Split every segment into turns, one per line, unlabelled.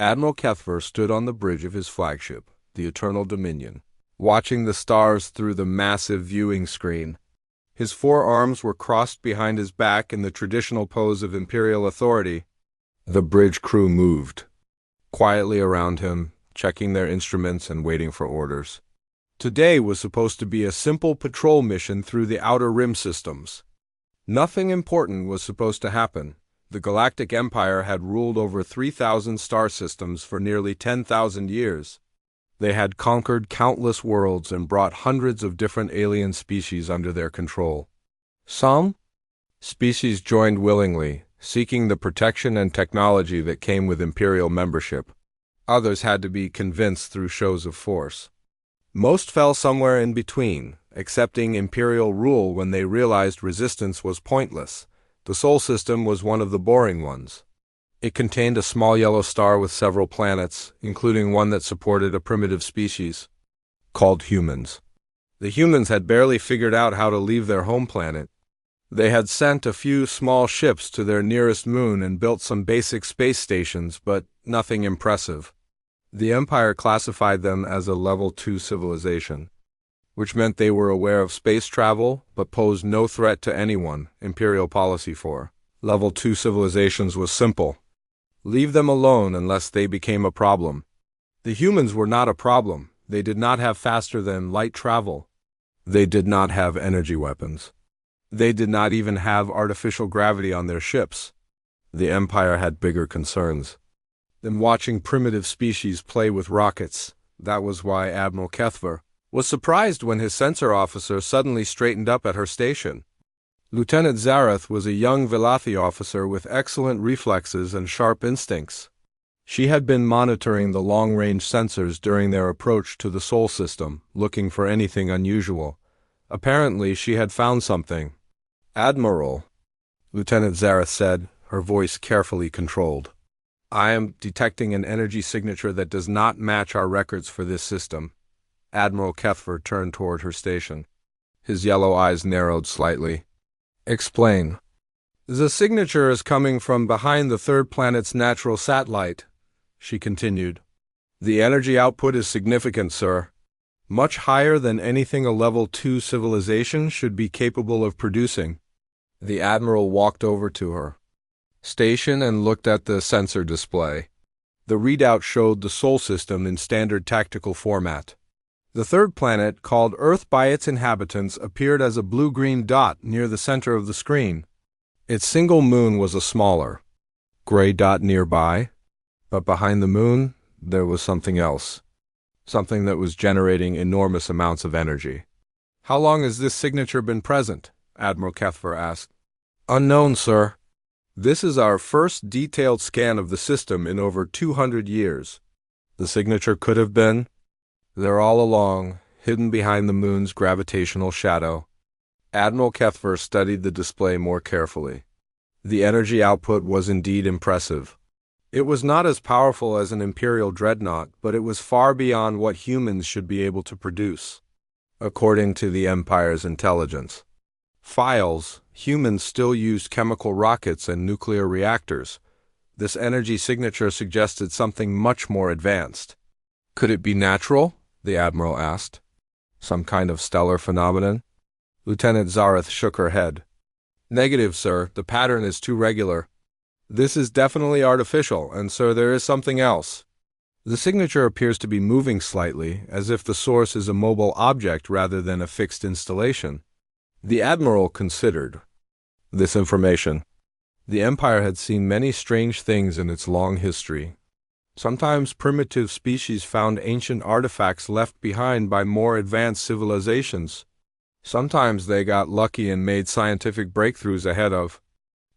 Admiral Kethver stood on the bridge of his flagship, the Eternal Dominion, watching the stars through the massive viewing screen. His forearms were crossed behind his back in the traditional pose of imperial authority. The bridge crew moved quietly around him, checking their instruments and waiting for orders. Today was supposed to be a simple patrol mission through the Outer Rim systems. Nothing important was supposed to happen. The Galactic Empire had ruled over 3,000 star systems for nearly 10,000 years. They had conquered countless worlds and brought hundreds of different alien species under their control. Some species joined willingly, seeking the protection and technology that came with Imperial membership. Others had to be convinced through shows of force. Most fell somewhere in between, accepting Imperial rule when they realized resistance was pointless. The Sol system was one of the boring ones. It contained a small yellow star with several planets, including one that supported a primitive species called humans. The humans had barely figured out how to leave their home planet. They had sent a few small ships to their nearest moon and built some basic space stations, but nothing impressive. The Empire classified them as a Level 2 civilization, which meant they were aware of space travel but posed no threat to anyone. Imperial policy for Level 2 civilizations was simple. Leave them alone unless they became a problem. The humans were not a problem. They did not have faster than light travel. They did not have energy weapons. They did not even have artificial gravity on their ships. The Empire had bigger concerns than watching primitive species play with rockets. That was why Admiral Kethver was surprised when his sensor officer suddenly straightened up at her station. Lieutenant Zareth was a young Velothi officer with excellent reflexes and sharp instincts. She had been monitoring the long-range sensors during their approach to the Sol system, looking for anything unusual. Apparently, she had found something. "Admiral," Lieutenant Zareth said, her voice carefully controlled. "I am detecting an energy signature that does not match our records for this system." Admiral Kethver turned toward her station. His yellow eyes narrowed slightly. "Explain." "The signature is coming from behind the third planet's natural satellite," she continued. "The energy output is significant, sir. Much higher than anything a Level 2 civilization should be capable of producing." The Admiral walked over to her station and looked at the sensor display. The readout showed the Sol system in standard tactical format. The third planet, called Earth by its inhabitants, appeared as a blue-green dot near the center of the screen. Its single moon was a smaller gray dot nearby, but behind the moon there was something else, something that was generating enormous amounts of energy. "How long has this signature been present?" Admiral Kethver asked. "Unknown, sir. This is our first detailed scan of the system in over 200 years. The signature could have been there all along, hidden behind the moon's gravitational shadow." Admiral Kethver studied the display more carefully. The energy output was indeed impressive. It was not as powerful as an Imperial dreadnought, but it was far beyond what humans should be able to produce, according to the Empire's intelligence files. Humans still used chemical rockets and nuclear reactors. This energy signature suggested something much more advanced. "Could it be natural?" the Admiral asked. "Some kind of stellar phenomenon?" Lieutenant Zareth shook her head. "Negative, sir. The pattern is too regular. This is definitely artificial, and so there is something else. The signature appears to be moving slightly, as if the source is a mobile object rather than a fixed installation." The Admiral considered this information. The Empire had seen many strange things in its long history. Sometimes primitive species found ancient artifacts left behind by more advanced civilizations. Sometimes they got lucky and made scientific breakthroughs ahead of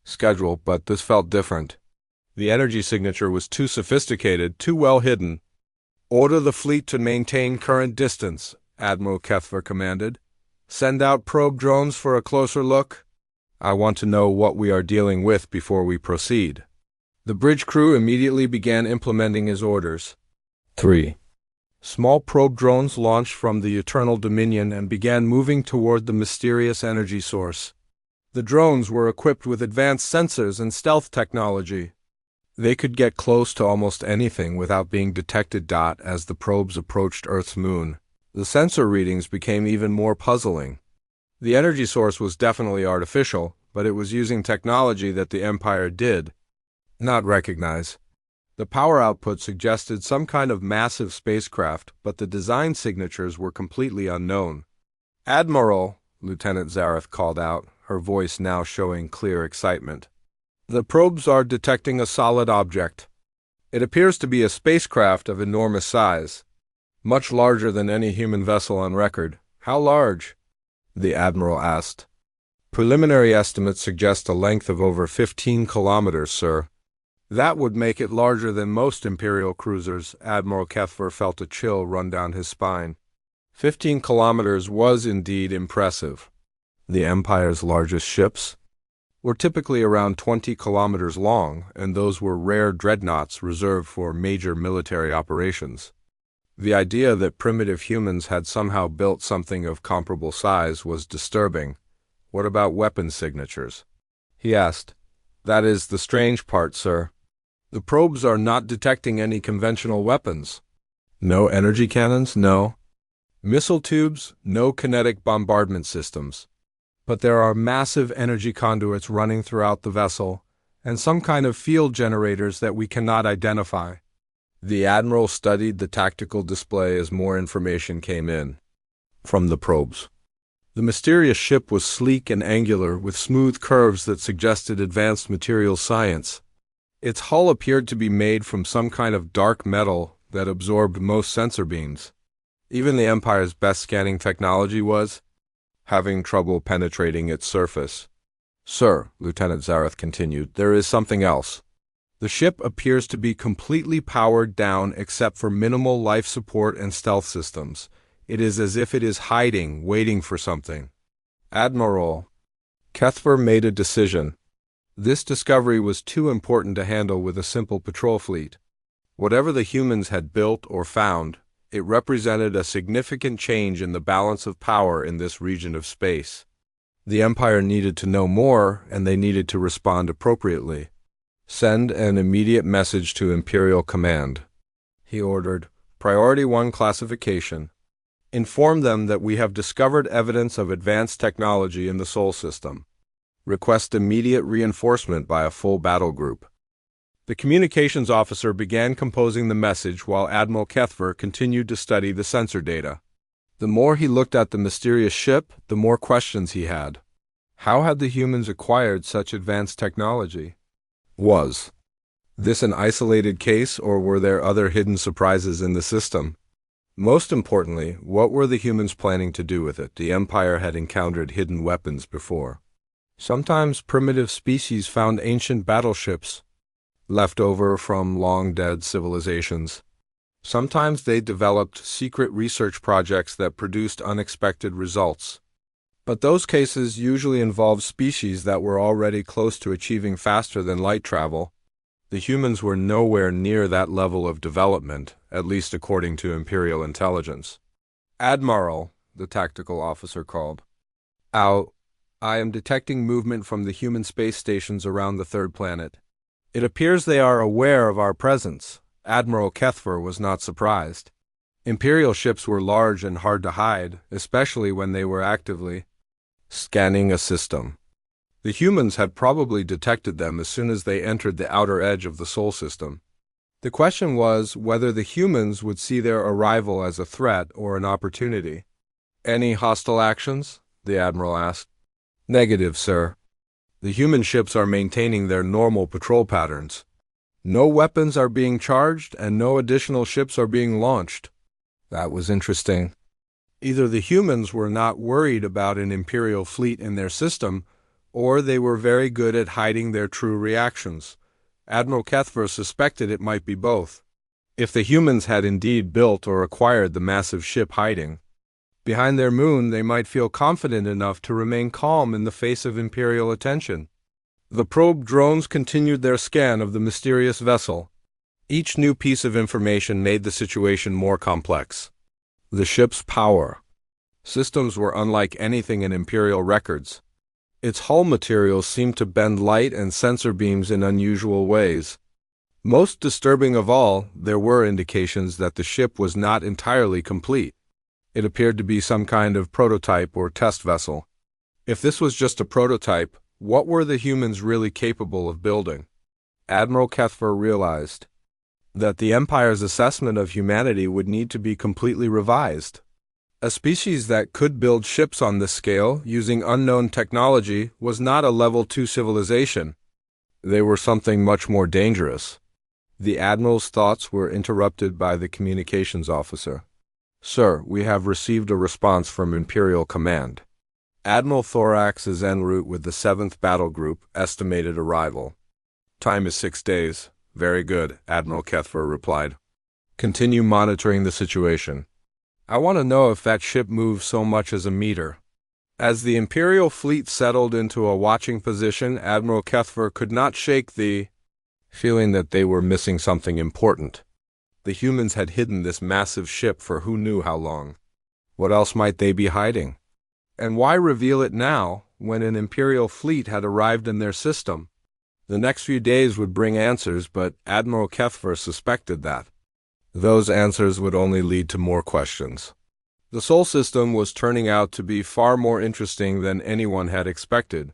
schedule, but this felt different. The energy signature was too sophisticated, too well hidden. "Order the fleet to maintain current distance," Admiral Kethver commanded. "Send out probe drones for a closer look. I want to know what we are dealing with before we proceed." The bridge crew immediately began implementing his orders. 3. Small probe drones launched from the Eternal Dominion and began moving toward the mysterious energy source. The drones were equipped with advanced sensors and stealth technology. They could get close to almost anything without being detected. As the probes approached Earth's moon, the sensor readings became even more puzzling. The energy source was definitely artificial, but it was using technology that the Empire did not recognize. The power output suggested some kind of massive spacecraft, but the design signatures were completely unknown. "Admiral," Lieutenant Zareth called out, her voice now showing clear excitement. "The probes are detecting a solid object. It appears to be a spacecraft of enormous size, much larger than any human vessel on record." "How large?" the Admiral asked. "Preliminary estimates suggest a length of over 15 kilometers, sir." "That would make it larger than most Imperial cruisers." Admiral Kethver felt a chill run down his spine. 15 kilometers was indeed impressive. The Empire's largest ships were typically around 20 kilometers long, and those were rare dreadnoughts reserved for major military operations. The idea that primitive humans had somehow built something of comparable size was disturbing. "What about weapon signatures?" he asked. "That is the strange part, sir. The probes are not detecting any conventional weapons. No energy cannons, no missile tubes, no kinetic bombardment systems. But there are massive energy conduits running throughout the vessel, and some kind of field generators that we cannot identify." The Admiral studied the tactical display as more information came in from the probes. The mysterious ship was sleek and angular, with smooth curves that suggested advanced materials science. Its hull appeared to be made from some kind of dark metal that absorbed most sensor beams. Even the Empire's best scanning technology was having trouble penetrating its surface. "Sir," Lieutenant Zareth continued, "there is something else. The ship appears to be completely powered down except for minimal life support and stealth systems. It is as if it is hiding, waiting for something." "Admiral." Kethver made a decision. This discovery was too important to handle with a simple patrol fleet. Whatever the humans had built or found, it represented a significant change in the balance of power in this region of space. The Empire needed to know more, and they needed to respond appropriately. "Send an immediate message to Imperial Command," he ordered. "Priority 1 classification. Inform them that we have discovered evidence of advanced technology in the Sol system. Request immediate reinforcement by a full battle group." The communications officer began composing the message while Admiral Kethver continued to study the sensor data. The more he looked at the mysterious ship, the more questions he had. How had the humans acquired such advanced technology? Was this an isolated case, or were there other hidden surprises in the system? Most importantly, what were the humans planning to do with it? The Empire had encountered hidden weapons before. Sometimes primitive species found ancient battleships left over from long-dead civilizations. Sometimes they developed secret research projects that produced unexpected results. But those cases usually involved species that were already close to achieving faster than light travel. The humans were nowhere near that level of development, at least according to Imperial intelligence. "Admiral," the tactical officer called. "Out. I am detecting movement from the human space stations around the third planet. It appears they are aware of our presence." Admiral Kethver was not surprised. Imperial ships were large and hard to hide, especially when they were actively scanning a system. The humans had probably detected them as soon as they entered the outer edge of the Sol system. The question was whether the humans would see their arrival as a threat or an opportunity. "Any hostile actions?" the Admiral asked. "Negative, sir. The human ships are maintaining their normal patrol patterns. No weapons are being charged, and no additional ships are being launched." That was interesting. Either the humans were not worried about an Imperial fleet in their system, or they were very good at hiding their true reactions. Admiral Kethver suspected it might be both. If the humans had indeed built or acquired the massive ship hiding behind their moon, they might feel confident enough to remain calm in the face of Imperial attention. The probe drones continued their scan of the mysterious vessel. Each new piece of information made the situation more complex. The ship's power systems were unlike anything in Imperial records. Its hull materials seemed to bend light and sensor beams in unusual ways. Most disturbing of all, there were indications that the ship was not entirely complete. It appeared to be some kind of prototype or test vessel. If this was just a prototype, what were the humans really capable of building? Admiral Kethfer realized that the Empire's assessment of humanity would need to be completely revised. A species that could build ships on this scale using unknown technology was not a Level 2 civilization. They were something much more dangerous. The Admiral's thoughts were interrupted by the communications officer. "Sir, we have received a response from Imperial Command. Admiral Thorax is en route with the 7th Battle Group, estimated arrival. Time is 6 days. Very good," Admiral Kethfer replied. "Continue monitoring the situation. I want to know if that ship moves so much as a meter." As the Imperial fleet settled into a watching position, Admiral Kethfer could not shake the feeling that they were missing something important. The humans had hidden this massive ship for who knew how long. What else might they be hiding? And why reveal it now, when an Imperial fleet had arrived in their system? The next few days would bring answers, but Admiral Kethfer suspected that those answers would only lead to more questions. The Sol system was turning out to be far more interesting than anyone had expected.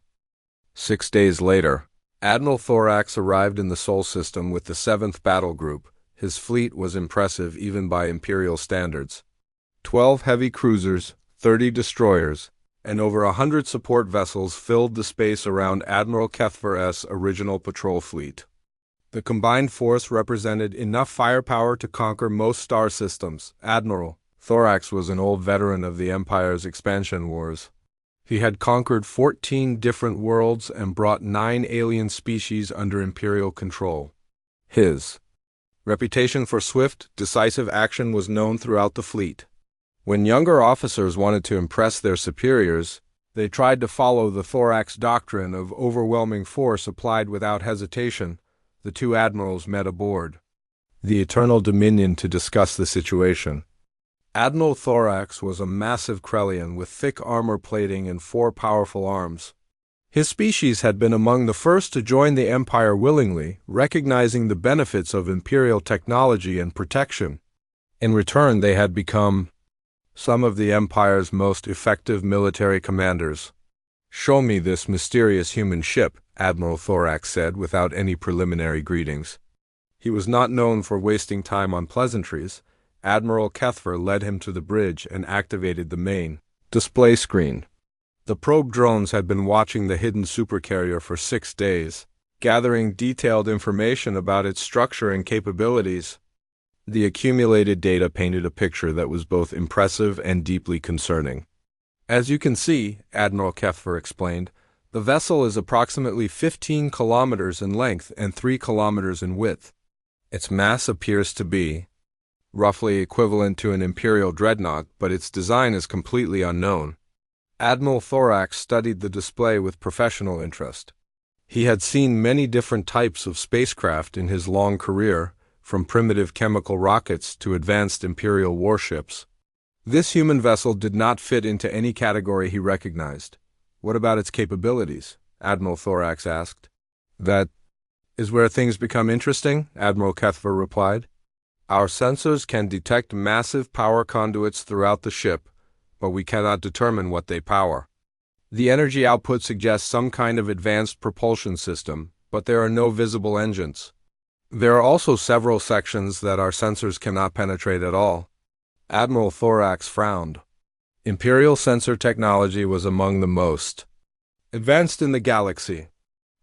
6 days later, Admiral Thorax arrived in the Sol system with the 7th Battle Group. His fleet was impressive even by Imperial standards. 12 heavy cruisers, 30 destroyers, and over 100 support vessels filled the space around Admiral Kethfer's original patrol fleet. The combined force represented enough firepower to conquer most star systems. Admiral Thorax was an old veteran of the Empire's expansion wars. He had conquered 14 different worlds and brought 9 alien species under Imperial control. His reputation for swift, decisive action was known throughout the fleet. When younger officers wanted to impress their superiors, they tried to follow the Thorax doctrine of overwhelming force applied without hesitation. The two admirals met aboard the Eternal Dominion to discuss the situation. Admiral Thorax was a massive Krellian with thick armor plating and 4 powerful arms. His species had been among the first to join the Empire willingly, recognizing the benefits of Imperial technology and protection. In return, they had become some of the Empire's most effective military commanders. "Show me this mysterious human ship," Admiral Thorax said without any preliminary greetings. He was not known for wasting time on pleasantries. Admiral Kethfer led him to the bridge and activated the main display screen. The probe drones had been watching the hidden supercarrier for 6 days, gathering detailed information about its structure and capabilities. The accumulated data painted a picture that was both impressive and deeply concerning. "As you can see," Admiral Kethfer explained, "the vessel is approximately 15 kilometers in length and 3 kilometers in width. Its mass appears to be roughly equivalent to an Imperial dreadnought, but its design is completely unknown." Admiral Thorax studied the display with professional interest. He had seen many different types of spacecraft in his long career, from primitive chemical rockets to advanced Imperial warships. This human vessel did not fit into any category he recognized. "What about its capabilities?" Admiral Thorax asked. "That is where things become interesting," Admiral Kethfer replied. "Our sensors can detect massive power conduits throughout the ship, but we cannot determine what they power. The energy output suggests some kind of advanced propulsion system, but there are no visible engines. There are also several sections that our sensors cannot penetrate at all." Admiral Thorax frowned. Imperial sensor technology was among the most advanced in the galaxy.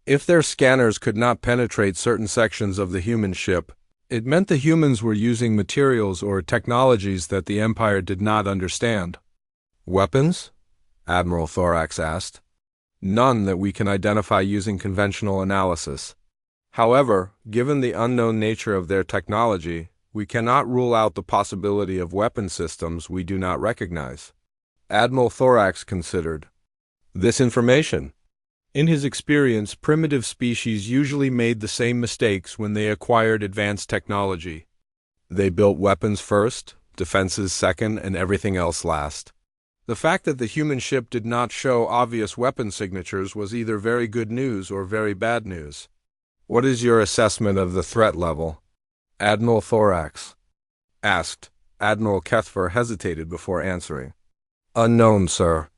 If their scanners could not penetrate certain sections of the human ship, it meant the humans were using materials or technologies that the Empire did not understand. "Weapons?" Admiral Thorax asked. "None that we can identify using conventional analysis. However, given the unknown nature of their technology, we cannot rule out the possibility of weapon systems we do not recognize." Admiral Thorax considered this information. In his experience, primitive species usually made the same mistakes when they acquired advanced technology. They built weapons first, defenses second, and everything else last. The fact that the human ship did not show obvious weapon signatures was either very good news or very bad news. What is your assessment of the threat level? Admiral Thorax asked. Admiral Kethfer hesitated before answering. Unknown, sir.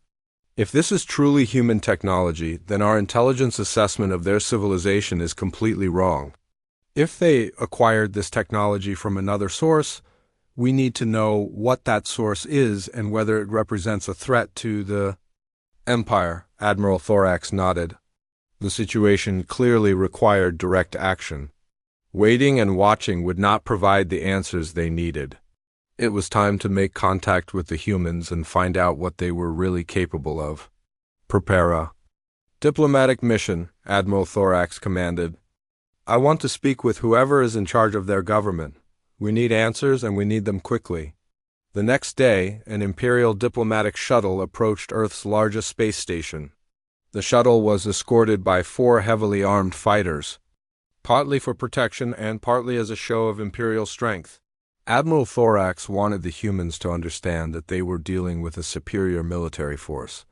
If this is truly human technology, then our intelligence assessment of their civilization is completely wrong. If they acquired this technology from another source, we need to know what that source is and whether it represents a threat to the Empire. Admiral Thorax nodded. The situation clearly required direct action. Waiting and watching would not provide the answers they needed. It was time to make contact with the humans and find out what they were really capable of. Prepare a diplomatic mission, Admiral Thorax commanded. I want to speak with whoever is in charge of their government. We need answers, and we need them quickly. The next day, an Imperial diplomatic shuttle approached Earth's largest space station. The shuttle was escorted by 4 heavily armed fighters, partly for protection and partly as a show of Imperial strength. Admiral Thorax wanted the humans to understand that they were dealing with a superior military force.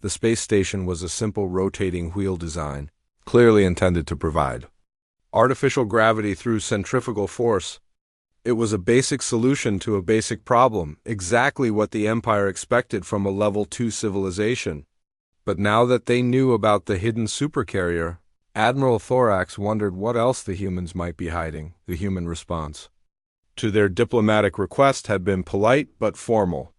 The space station was a simple rotating wheel design, clearly intended to provide artificial gravity through centrifugal force. It was a basic solution to a basic problem, exactly what the Empire expected from a Level 2 civilization. But now that they knew about the hidden supercarrier, Admiral Thorax wondered what else the humans might be hiding. The human response to their diplomatic request had been polite but formal.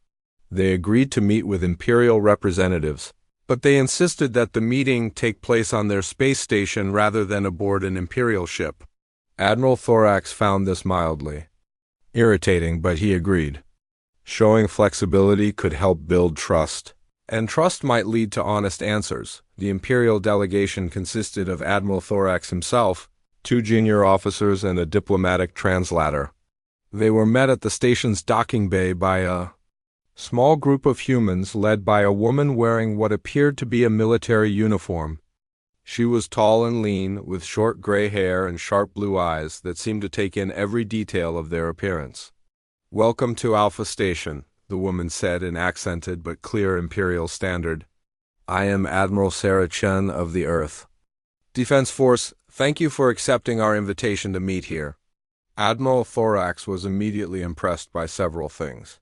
They agreed to meet with Imperial representatives, but they insisted that the meeting take place on their space station rather than aboard an Imperial ship. Admiral Thorax found this mildly irritating, but he agreed. Showing flexibility could help build trust, and trust might lead to honest answers. The Imperial delegation consisted of Admiral Thorax himself, 2 junior officers, and a diplomatic translator. They were met at the station's docking bay by a small group of humans led by a woman wearing what appeared to be a military uniform. She was tall and lean, with short gray hair and sharp blue eyes that seemed to take in every detail of their appearance. Welcome to Alpha Station, the woman said in accented but clear Imperial standard. I am Admiral Sarah Chen of the Earth Defense Force. Thank you for accepting our invitation to meet here. Admiral Thorax was immediately impressed by several things.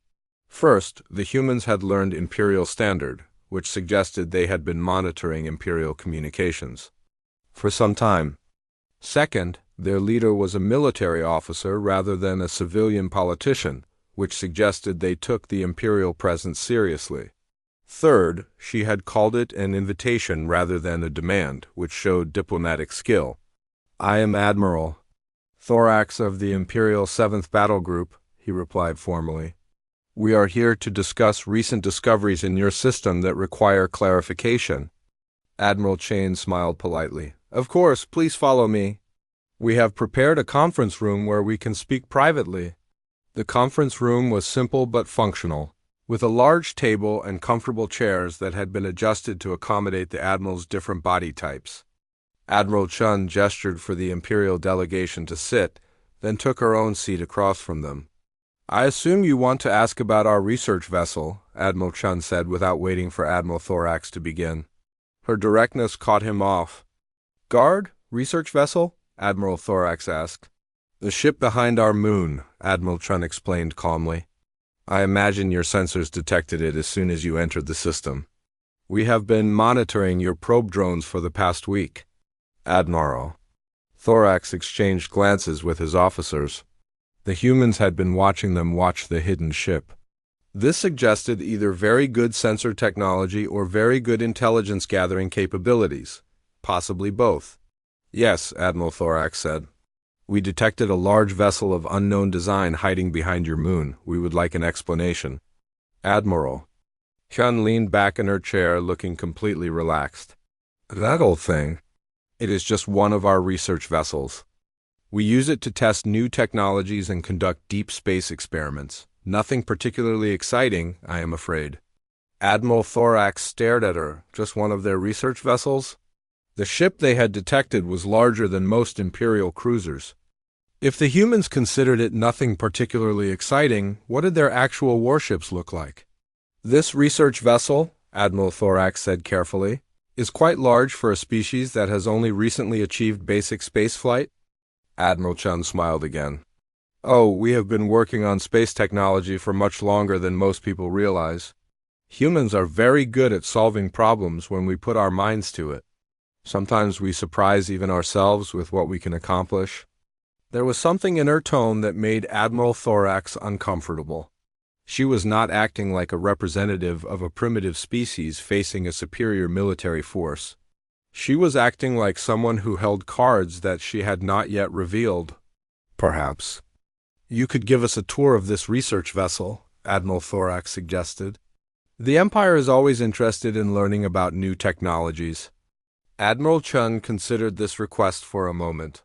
First, the humans had learned Imperial Standard, which suggested they had been monitoring Imperial communications for some time. Second, their leader was a military officer rather than a civilian politician, which suggested they took the Imperial presence seriously. Third, she had called it an invitation rather than a demand, which showed diplomatic skill. I am Admiral Thorax of the Imperial 7th Battle Group, he replied formally. We are here to discuss recent discoveries in your system that require clarification. Admiral Chain smiled politely. Of course, please follow me. We have prepared a conference room where we can speak privately. The conference room was simple but functional, with a large table and comfortable chairs that had been adjusted to accommodate the Admiral's different body types. Admiral Chun gestured for the Imperial delegation to sit, then took her own seat across from them. I assume you want to ask about our research vessel, Admiral Chun said without waiting for Admiral Thorax to begin. Her directness caught him off. Guard? Research vessel? Admiral Thorax asked. The ship behind our moon, Admiral Chun explained calmly. I imagine your sensors detected it as soon as you entered the system. We have been monitoring your probe drones for the past week. Admiral Thorax exchanged glances with his officers. The humans had been watching them watch the hidden ship. This suggested either very good sensor technology or very good intelligence gathering capabilities, possibly both. Yes, Admiral Thorax said. We detected a large vessel of unknown design hiding behind your moon. We would like an explanation. Admiral Hyun leaned back in her chair, looking completely relaxed. That old thing. It is just one of our research vessels. We use it to test new technologies and conduct deep space experiments. Nothing particularly exciting, I am afraid. Admiral Thorax stared at her. Just one of their research vessels? The ship they had detected was larger than most Imperial cruisers. If the humans considered it nothing particularly exciting, what did their actual warships look like? This research vessel, Admiral Thorax said carefully, is quite large for a species that has only recently achieved basic spaceflight. Admiral Chun smiled again. Oh, we have been working on space technology for much longer than most people realize. Humans are very good at solving problems when we put our minds to it. Sometimes we surprise even ourselves with what we can accomplish. There was something in her tone that made Admiral Thorax uncomfortable. She was not acting like a representative of a primitive species facing a superior military force. She was acting like someone who held cards that she had not yet revealed. Perhaps you could give us a tour of this research vessel, Admiral Thorax suggested. The Empire is always interested in learning about new technologies. Admiral Chun considered this request for a moment.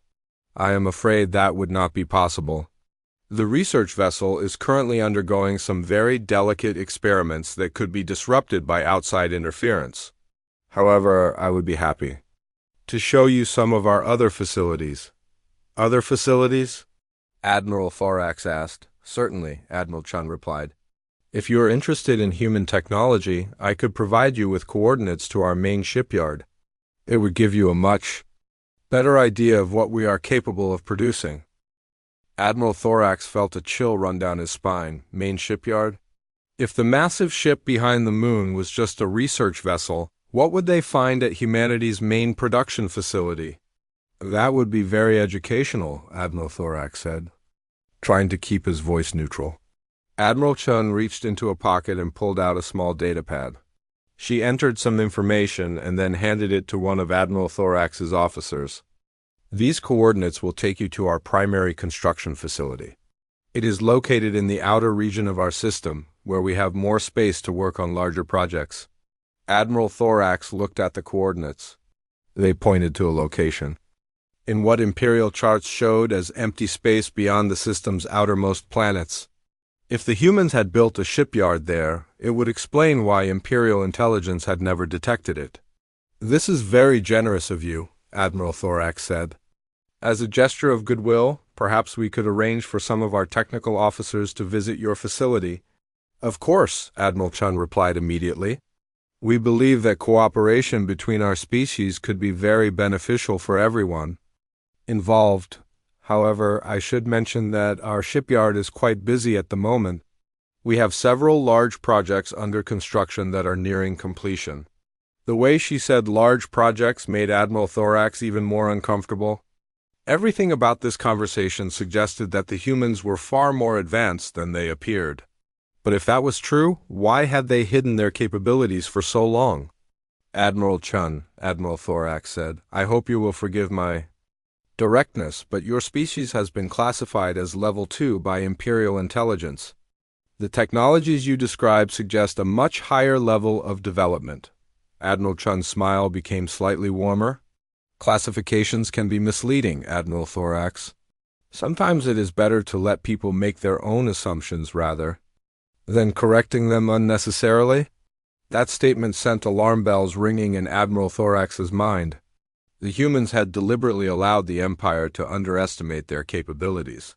I am afraid that would not be possible. The research vessel is currently undergoing some very delicate experiments that could be disrupted by outside interference. However, I would be happy to show you some of our other facilities. Other facilities? Admiral Thorax asked. Certainly, Admiral Chun replied. If you are interested in human technology, I could provide you with coordinates to our main shipyard. It would give you a much better idea of what we are capable of producing. Admiral Thorax felt a chill run down his spine. Main shipyard? If the massive ship behind the moon was just a research vessel, what would they find at humanity's main production facility? That would be very educational, Admiral Thorax said, trying to keep his voice neutral. Admiral Chun reached into a pocket and pulled out a small datapad. She entered some information and then handed it to one of Admiral Thorax's officers. These coordinates will take you to our primary construction facility. It is located in the outer region of our system, where we have more space to work on larger projects. Admiral Thorax looked at the coordinates. They pointed to a location in what Imperial charts showed as empty space beyond the system's outermost planets. If the humans had built a shipyard there, it would explain why Imperial intelligence had never detected it. This is very generous of you, Admiral Thorax said. As a gesture of goodwill, perhaps we could arrange for some of our technical officers to visit your facility. Of course, Admiral Chun replied immediately. We believe that cooperation between our species could be very beneficial for everyone involved. However, I should mention that our shipyard is quite busy at the moment. We have several large projects under construction that are nearing completion. The way she said large projects made Admiral Thorax even more uncomfortable. Everything about this conversation suggested that the humans were far more advanced than they appeared. But if that was true, why had they hidden their capabilities for so long? Admiral Chun, Admiral Thorax said, I hope you will forgive my directness, but your species has been classified as Level 2 by Imperial intelligence. The technologies you describe suggest a much higher level of development. Admiral Chun's smile became slightly warmer. Classifications can be misleading, Admiral Thorax. Sometimes it is better to let people make their own assumptions rather than correcting them unnecessarily. That statement sent alarm bells ringing in Admiral Thorax's mind. The humans had deliberately allowed the Empire to underestimate their capabilities.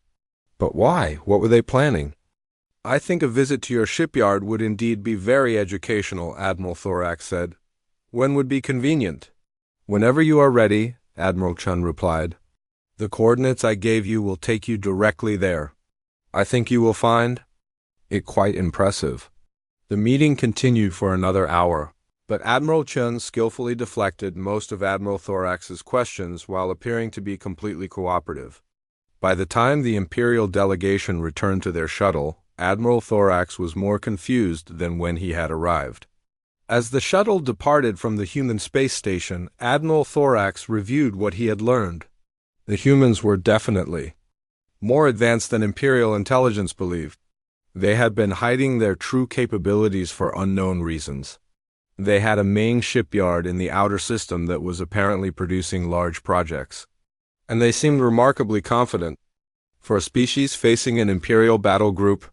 But why? What were they planning? I think a visit to your shipyard would indeed be very educational, Admiral Thorax said. When would be convenient? Whenever you are ready, Admiral Chun replied. The coordinates I gave you will take you directly there. I think you will find it quite impressive. The meeting continued for another hour, but Admiral Chun skillfully deflected most of Admiral Thorax's questions while appearing to be completely cooperative. By the time the Imperial delegation returned to their shuttle, Admiral Thorax was more confused than when he had arrived. As the shuttle departed from the human space station, Admiral Thorax reviewed what he had learned. The humans were definitely more advanced than Imperial intelligence believed. They had been hiding their true capabilities for unknown reasons. They had a main shipyard in the outer system that was apparently producing large projects. And they seemed remarkably confident. For a species facing an Imperial battle group,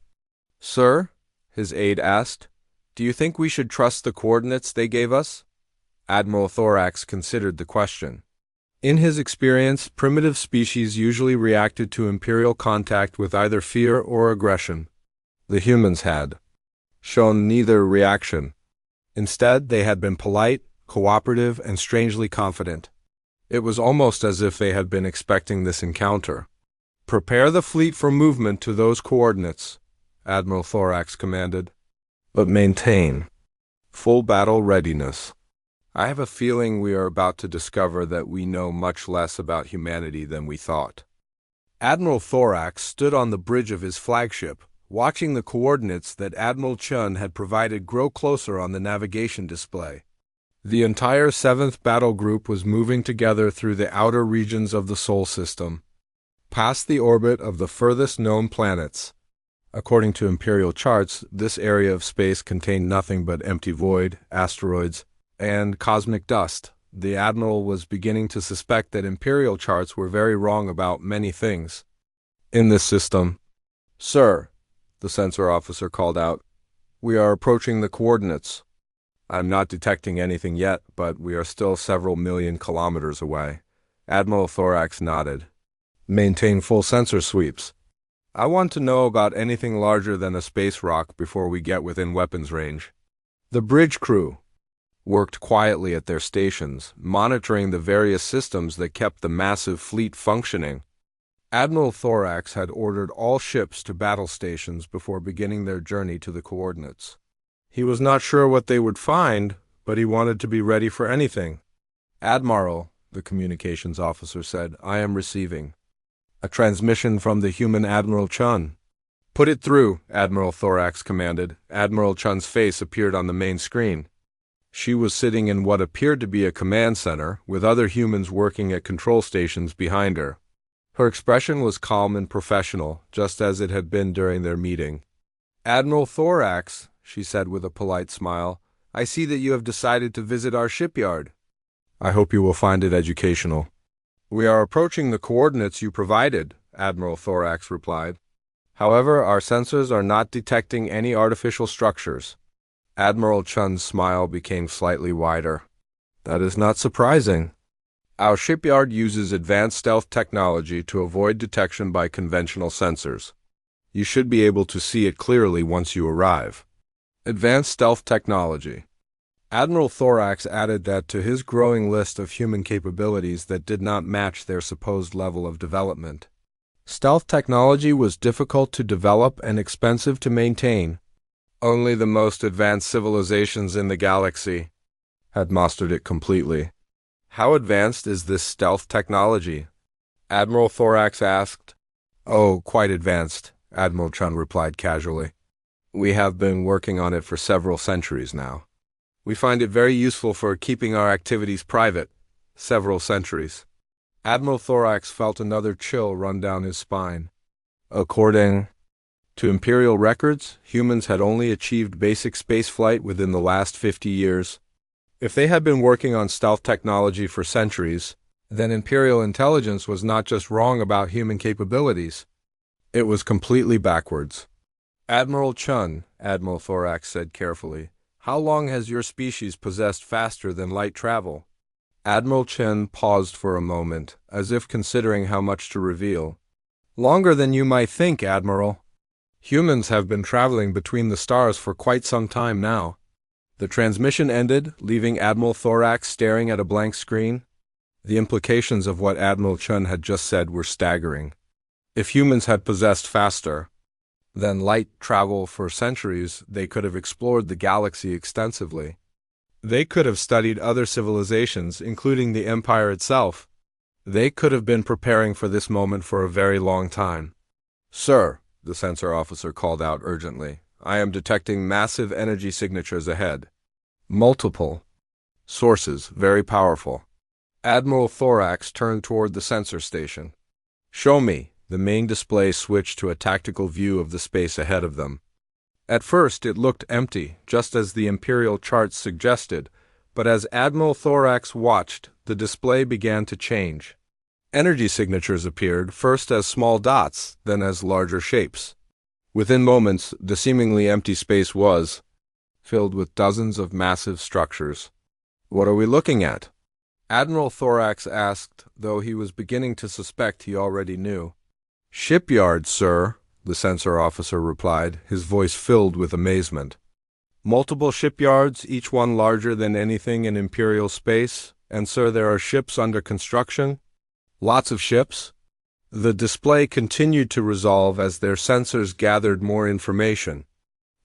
Sir, his aide asked, do you think we should trust the coordinates they gave us? Admiral Thorax considered the question. In his experience, primitive species usually reacted to Imperial contact with either fear or aggression. The humans had shown neither reaction. Instead, they had been polite, cooperative, and strangely confident. It was almost as if they had been expecting this encounter. "Prepare the fleet for movement to those coordinates," Admiral Thorax commanded. "But maintain full battle readiness. I have a feeling we are about to discover that we know much less about humanity than we thought." Admiral Thorax stood on the bridge of his flagship, watching the coordinates that Admiral Chun had provided grow closer on the navigation display. The entire 7th Battle Group was moving together through the outer regions of the Sol system, past the orbit of the furthest known planets. According to Imperial charts, this area of space contained nothing but empty void, asteroids, and cosmic dust. The Admiral was beginning to suspect that Imperial charts were very wrong about many things. In this system, "Sir," the sensor officer called out, "we are approaching the coordinates. I'm not detecting anything yet, but we are still several million kilometers away." Admiral Thorax nodded. "Maintain full sensor sweeps. I want to know about anything larger than a space rock before we get within weapons range." The bridge crew worked quietly at their stations, monitoring the various systems that kept the massive fleet functioning. Admiral Thorax had ordered all ships to battle stations before beginning their journey to the coordinates. He was not sure what they would find, but he wanted to be ready for anything. "Admiral," the communications officer said, "I am receiving a transmission from the human Admiral Chun." "Put it through," Admiral Thorax commanded. Admiral Chun's face appeared on the main screen. She was sitting in what appeared to be a command center, with other humans working at control stations behind her. Her expression was calm and professional, just as it had been during their meeting. "Admiral Thorax," she said with a polite smile, "I see that you have decided to visit our shipyard. I hope you will find it educational." "We are approaching the coordinates you provided," Admiral Thorax replied. "However, our sensors are not detecting any artificial structures." Admiral Chun's smile became slightly wider. "That is not surprising. Our shipyard uses advanced stealth technology to avoid detection by conventional sensors. You should be able to see it clearly once you arrive." Advanced stealth technology. Admiral Thorax added that to his growing list of human capabilities that did not match their supposed level of development. Stealth technology was difficult to develop and expensive to maintain. Only the most advanced civilizations in the galaxy had mastered it completely. "How advanced is this stealth technology?" Admiral Thorax asked. "Oh, quite advanced," Admiral Chun replied casually. "We have been working on it for several centuries now. We find it very useful for keeping our activities private." Several centuries. Admiral Thorax felt another chill run down his spine. According to Imperial records, humans had only achieved basic spaceflight within the last 50 years. If they had been working on stealth technology for centuries, then Imperial intelligence was not just wrong about human capabilities. It was completely backwards. "Admiral Chun," Admiral Thorax said carefully, "how long has your species possessed faster than light travel?" Admiral Chun paused for a moment, as if considering how much to reveal. "Longer than you might think, Admiral. Humans have been traveling between the stars for quite some time now." The transmission ended, leaving Admiral Thorax staring at a blank screen. The implications of what Admiral Chun had just said were staggering. If humans had possessed faster than light travel for centuries, they could have explored the galaxy extensively. They could have studied other civilizations, including the Empire itself. They could have been preparing for this moment for a very long time. "Sir," the sensor officer called out urgently, "I am detecting massive energy signatures ahead. Multiple sources, very powerful." Admiral Thorax turned toward the sensor station. "Show me." The main display switched to a tactical view of the space ahead of them. At first it looked empty, just as the Imperial charts suggested, but as Admiral Thorax watched, the display began to change. Energy signatures appeared, first as small dots, then as larger shapes. Within moments, the seemingly empty space was filled with dozens of massive structures. "What are we looking at?" Admiral Thorax asked, though he was beginning to suspect he already knew. "Shipyard, sir," the sensor officer replied, his voice filled with amazement. Multiple shipyards, each one larger than anything in Imperial space. And sir, there are ships under construction. Lots of ships. The display continued to resolve as their sensors gathered more information.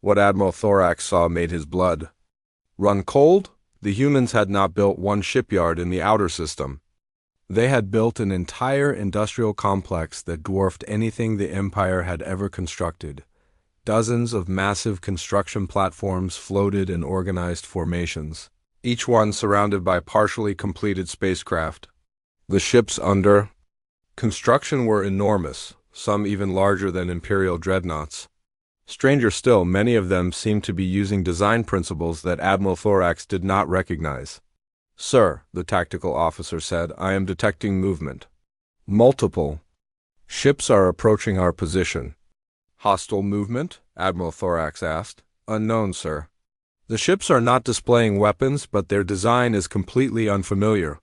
What Admiral Thorax saw made his blood run cold. The humans had not built one shipyard in the outer system. They had built an entire industrial complex that dwarfed anything the Empire had ever constructed. Dozens of massive construction platforms floated in organized formations, each one surrounded by partially completed spacecraft. The ships under construction were enormous, some even larger than Imperial dreadnoughts. Stranger still, many of them seemed to be using design principles that Admiral Thorax did not recognize. Sir, the tactical officer said, I am detecting movement. Multiple ships are approaching our position. Hostile movement? Admiral Thorax asked. Unknown, sir. The ships are not displaying weapons, but their design is completely unfamiliar.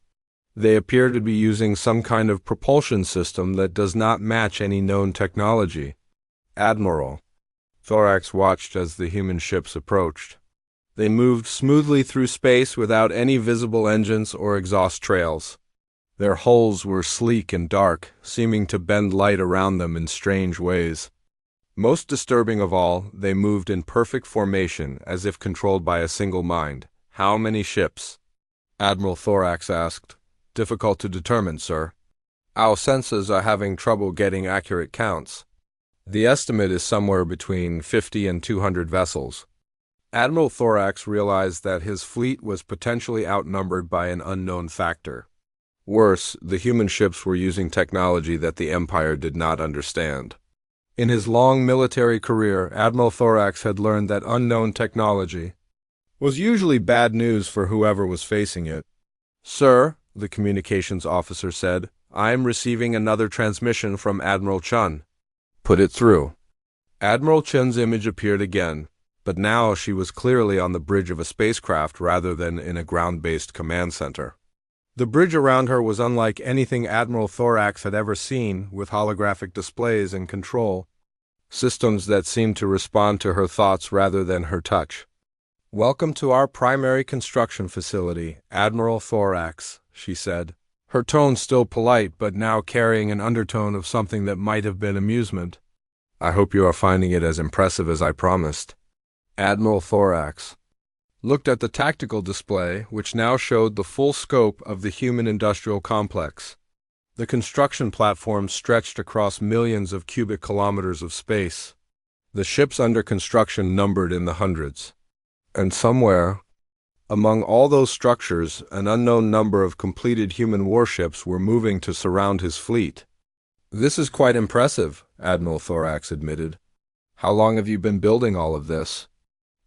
They appear to be using some kind of propulsion system that does not match any known technology. Admiral Thorax watched as the human ships approached. They moved smoothly through space without any visible engines or exhaust trails. Their hulls were sleek and dark, seeming to bend light around them in strange ways. Most disturbing of all, they moved in perfect formation, as if controlled by a single mind. How many ships? Admiral Thorax asked. Difficult to determine, sir. Our sensors are having trouble getting accurate counts. The estimate is somewhere between 50 and 200 vessels. Admiral Thorax realized that his fleet was potentially outnumbered by an unknown factor. Worse, the human ships were using technology that the Empire did not understand. In his long military career, Admiral Thorax had learned that unknown technology was usually bad news for whoever was facing it. Sir, the communications officer said, I am receiving another transmission from Admiral Chun. Put it through. Admiral Chun's image appeared again, but now she was clearly on the bridge of a spacecraft rather than in a ground-based command center. The bridge around her was unlike anything Admiral Thorax had ever seen, with holographic displays and control systems that seemed to respond to her thoughts rather than her touch. Welcome to our primary construction facility, Admiral Thorax, she said, her tone still polite but now carrying an undertone of something that might have been amusement. I hope you are finding it as impressive as I promised. Admiral Thorax looked at the tactical display, which now showed the full scope of the human industrial complex. The construction platform stretched across millions of cubic kilometers of space. The ships under construction numbered in the hundreds. And somewhere, among all those structures, an unknown number of completed human warships were moving to surround his fleet. This is quite impressive, Admiral Thorax admitted. How long have you been building all of this?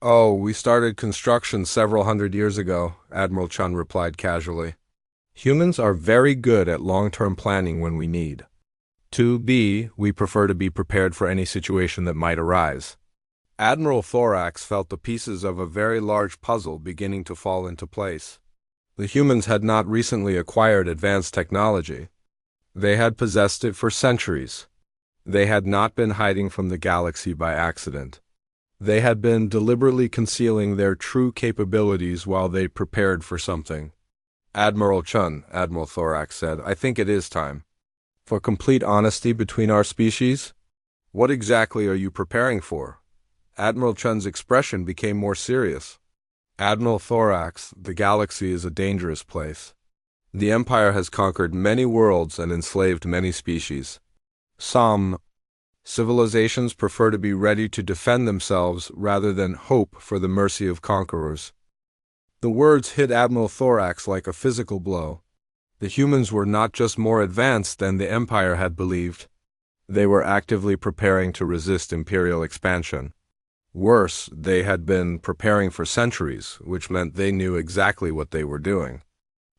Oh, we started construction several hundred years ago, Admiral Chun replied casually. Humans are very good at long-term planning when we need to be. We prefer to be prepared for any situation that might arise. Admiral Thorax felt the pieces of a very large puzzle beginning to fall into place. The humans had not recently acquired advanced technology. They had possessed it for centuries. They had not been hiding from the galaxy by accident. They had been deliberately concealing their true capabilities while they prepared for something. Admiral Chun, Admiral Thorax said, I think it is time for complete honesty between our species. What exactly are you preparing for? Admiral Chun's expression became more serious. Admiral Thorax, the galaxy is a dangerous place. The Empire has conquered many worlds and enslaved many species. Some civilizations prefer to be ready to defend themselves rather than hope for the mercy of conquerors. The words hit Admiral Thorax like a physical blow. The humans were not just more advanced than the Empire had believed. They were actively preparing to resist Imperial expansion. Worse, they had been preparing for centuries, which meant they knew exactly what they were doing.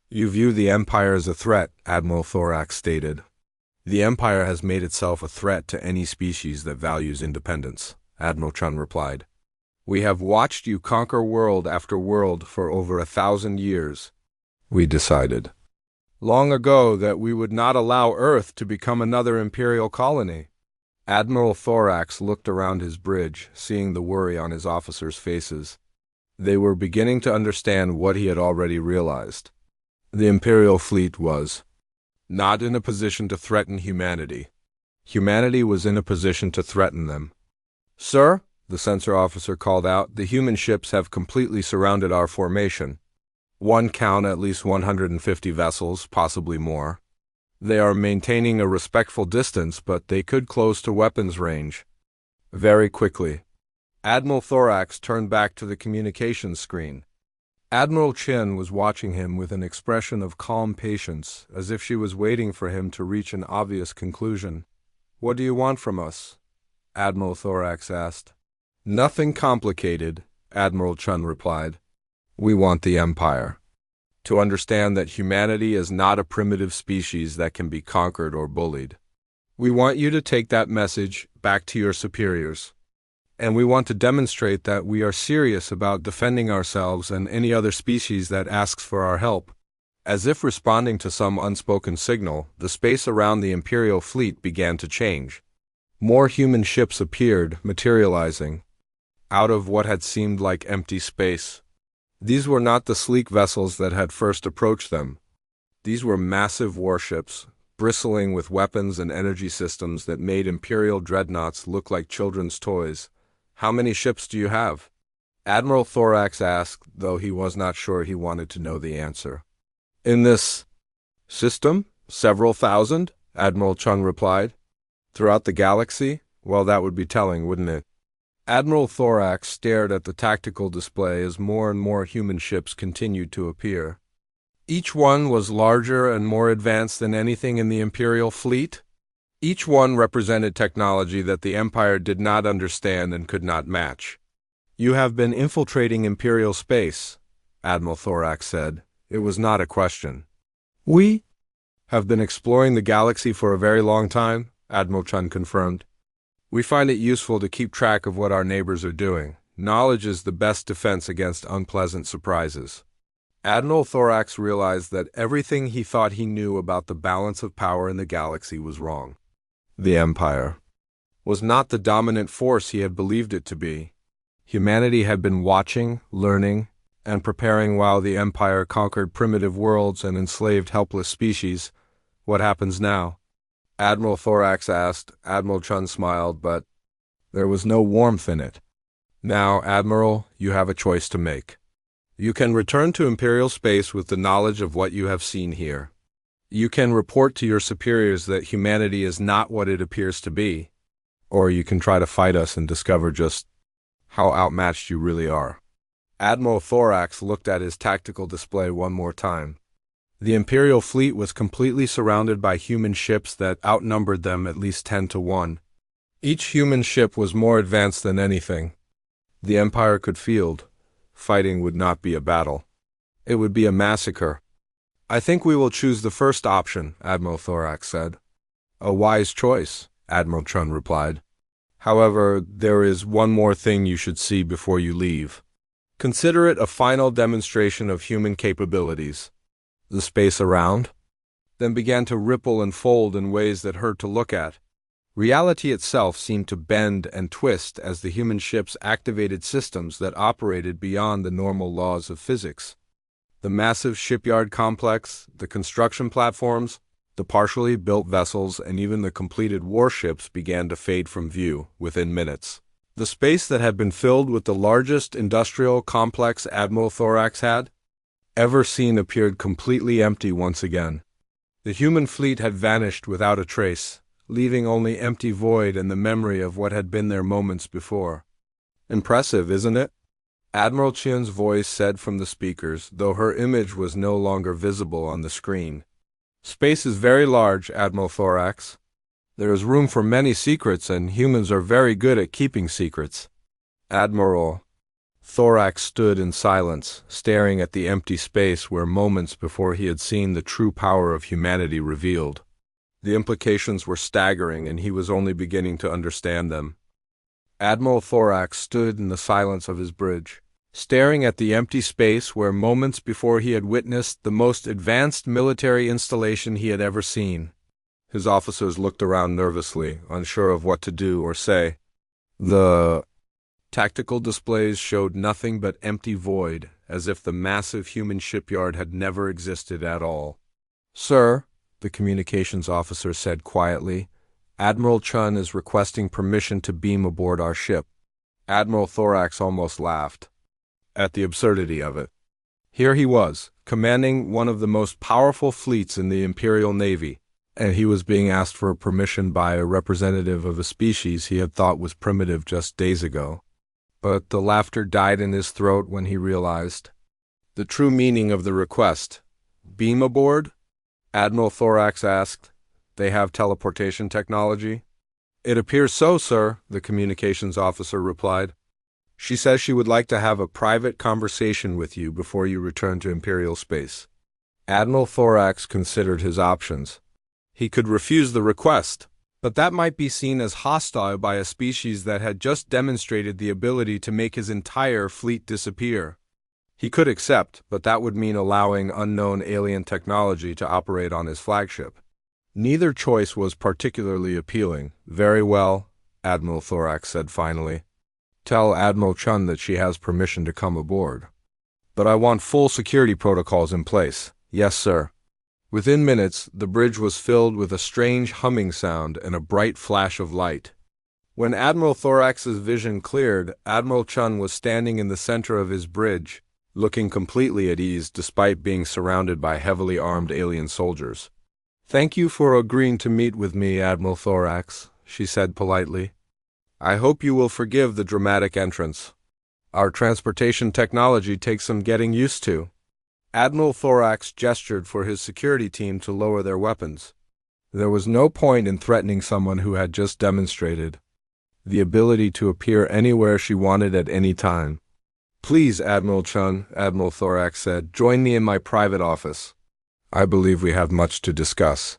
You view the Empire as a threat, Admiral Thorax stated. The Empire has made itself a threat to any species that values independence, Admiral Chun replied. We have watched you conquer world after world for over 1,000 years. We decided long ago that we would not allow Earth to become another Imperial colony. Admiral Thorax looked around his bridge, seeing the worry on his officers' faces. They were beginning to understand what he had already realized. The Imperial fleet was not in a position to threaten humanity. Humanity was in a position to threaten them. "Sir," the sensor officer called out, "the human ships have completely surrounded our formation. One count at least 150 vessels, possibly more. They are maintaining a respectful distance, but they could close to weapons range." Very quickly, Admiral Thorax turned back to the communications screen. Admiral Chin was watching him with an expression of calm patience, as if she was waiting for him to reach an obvious conclusion. "What do you want from us?" Admiral Thorax asked. "Nothing complicated," Admiral Chun replied. "We want the Empire to understand that humanity is not a primitive species that can be conquered or bullied. We want you to take that message back to your superiors. And we want to demonstrate that we are serious about defending ourselves and any other species that asks for our help." As if responding to some unspoken signal, the space around the Imperial fleet began to change. More human ships appeared, materializing out of what had seemed like empty space. These were not the sleek vessels that had first approached them. These were massive warships, bristling with weapons and energy systems that made Imperial dreadnoughts look like children's toys. "How many ships do you have?" Admiral Thorax asked, though he was not sure he wanted to know the answer. "In this system, several thousand," Admiral Chung replied. "Throughout the galaxy? Well, that would be telling, wouldn't it?" Admiral Thorax stared at the tactical display as more and more human ships continued to appear. Each one was larger and more advanced than anything in the Imperial fleet. Each one represented technology that the Empire did not understand and could not match. "You have been infiltrating Imperial space," Admiral Thorax said. It was not a question. "We have been exploring the galaxy for a very long time," Admiral Chun confirmed. "We find it useful to keep track of what our neighbors are doing. Knowledge is the best defense against unpleasant surprises." Admiral Thorax realized that everything he thought he knew about the balance of power in the galaxy was wrong. The Empire was not the dominant force he had believed it to be. Humanity had been watching, learning, and preparing while the Empire conquered primitive worlds and enslaved helpless species. "What happens now?" Admiral Thorax asked. Admiral Chun smiled, but there was no warmth in it. "Now, Admiral, you have a choice to make. You can return to Imperial space with the knowledge of what you have seen here. You can report to your superiors that humanity is not what it appears to be, or you can try to fight us and discover just how outmatched you really are." Admiral Thorax looked at his tactical display one more time. The Imperial fleet was completely surrounded by human ships that outnumbered them at least 10 to 1. Each human ship was more advanced than anything the Empire could field. Fighting would not be a battle. It would be a massacre. "I think we will choose the first option," Admiral Thorax said. "A wise choice," Admiral Chun replied. "However, there is one more thing you should see before you leave. Consider it a final demonstration of human capabilities." The space around then began to ripple and fold in ways that hurt to look at. Reality itself seemed to bend and twist as the human ships activated systems that operated beyond the normal laws of physics. The massive shipyard complex, the construction platforms, the partially built vessels, and even the completed warships began to fade from view within minutes. The space that had been filled with the largest industrial complex Admiral Thorax had ever seen appeared completely empty once again. The human fleet had vanished without a trace, leaving only empty void and the memory of what had been there moments before. "Impressive, isn't it?" Admiral Chin's voice said from the speakers, though her image was no longer visible on the screen. "Space is very large, Admiral Thorax. There is room for many secrets, and humans are very good at keeping secrets." Admiral Thorax stood in silence, staring at the empty space where moments before he had seen the true power of humanity revealed. The implications were staggering, and he was only beginning to understand them. Admiral Thorax stood in the silence of his bridge, staring at the empty space where moments before he had witnessed the most advanced military installation he had ever seen. His officers looked around nervously, unsure of what to do or say. The Tactical displays showed nothing but empty void, as if the massive human shipyard had never existed at all. "Sir," the communications officer said quietly, "Admiral Chun is requesting permission to beam aboard our ship." Admiral Thorax almost laughed at the absurdity of it. Here he was, commanding one of the most powerful fleets in the Imperial Navy, and he was being asked for permission by a representative of a species he had thought was primitive just days ago. But the laughter died in his throat when he realized the true meaning of the request. "Beam aboard?" Admiral Thorax asked. "They have teleportation technology?" "It appears so, sir," the communications officer replied. "She says she would like to have a private conversation with you before you return to Imperial space." Admiral Thorax considered his options. He could refuse the request, but that might be seen as hostile by a species that had just demonstrated the ability to make his entire fleet disappear. He could accept, but that would mean allowing unknown alien technology to operate on his flagship. Neither choice was particularly appealing. "Very well," Admiral Thorax said finally. "Tell Admiral Chun that she has permission to come aboard. But I want full security protocols in place." "Yes, sir." Within minutes, the bridge was filled with a strange humming sound and a bright flash of light. When Admiral Thorax's vision cleared, Admiral Chun was standing in the center of his bridge, looking completely at ease despite being surrounded by heavily armed alien soldiers. "Thank you for agreeing to meet with me, Admiral Thorax," she said politely. "I hope you will forgive the dramatic entrance. Our transportation technology takes some getting used to." Admiral Thorax gestured for his security team to lower their weapons. There was no point in threatening someone who had just demonstrated the ability to appear anywhere she wanted at any time. "Please, Admiral Chun," Admiral Thorax said, "join me in my private office. I believe we have much to discuss."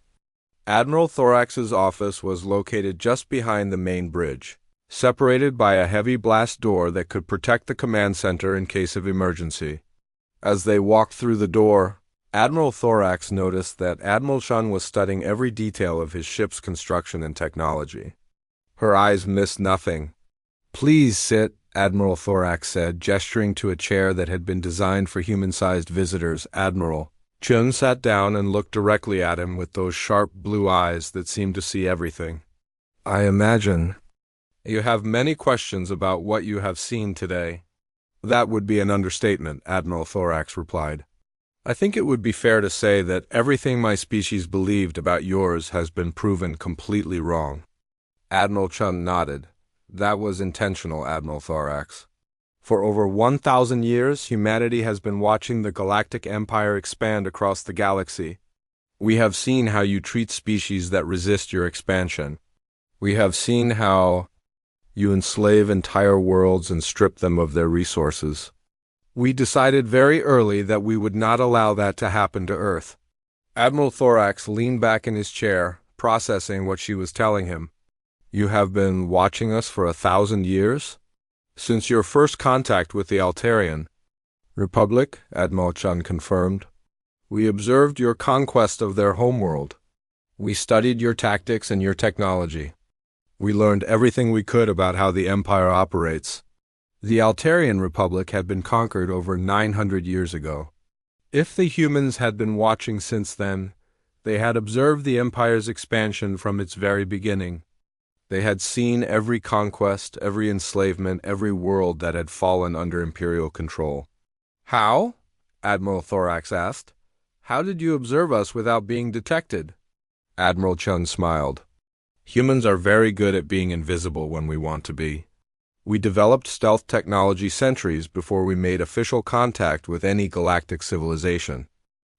Admiral Thorax's office was located just behind the main bridge, separated by a heavy blast door that could protect the command center in case of emergency. As they walked through the door, Admiral Thorax noticed that Admiral Chun was studying every detail of his ship's construction and technology. Her eyes missed nothing. "Please sit," Admiral Thorax said, gesturing to a chair that had been designed for human-sized visitors. Admiral Chun sat down and looked directly at him with those sharp blue eyes that seemed to see everything. "I imagine you have many questions about what you have seen today." "That would be an understatement," Admiral Thorax replied. "I think it would be fair to say that everything my species believed about yours has been proven completely wrong." Admiral Chun nodded. "That was intentional, Admiral Thorax. For over 1,000 years, humanity has been watching the Galactic Empire expand across the galaxy. We have seen how you treat species that resist your expansion. We have seen how you enslave entire worlds and strip them of their resources. We decided very early that we would not allow that to happen to Earth." Admiral Thorax leaned back in his chair, processing what she was telling him. "You have been watching us for 1,000 years? Since your first contact with the Altarian Republic," Admiral Chun confirmed. "We observed your conquest of their homeworld. We studied your tactics and your technology. We learned everything we could about how the Empire operates. The Altarian Republic had been conquered over 900 years ago. If the humans had been watching since then, they had observed the Empire's expansion from its very beginning. They had seen every conquest, every enslavement, every world that had fallen under Imperial control." "How?" Admiral Thorax asked. "How did you observe us without being detected?" Admiral Chun smiled. "Humans are very good at being invisible when we want to be. We developed stealth technology centuries before we made official contact with any galactic civilization.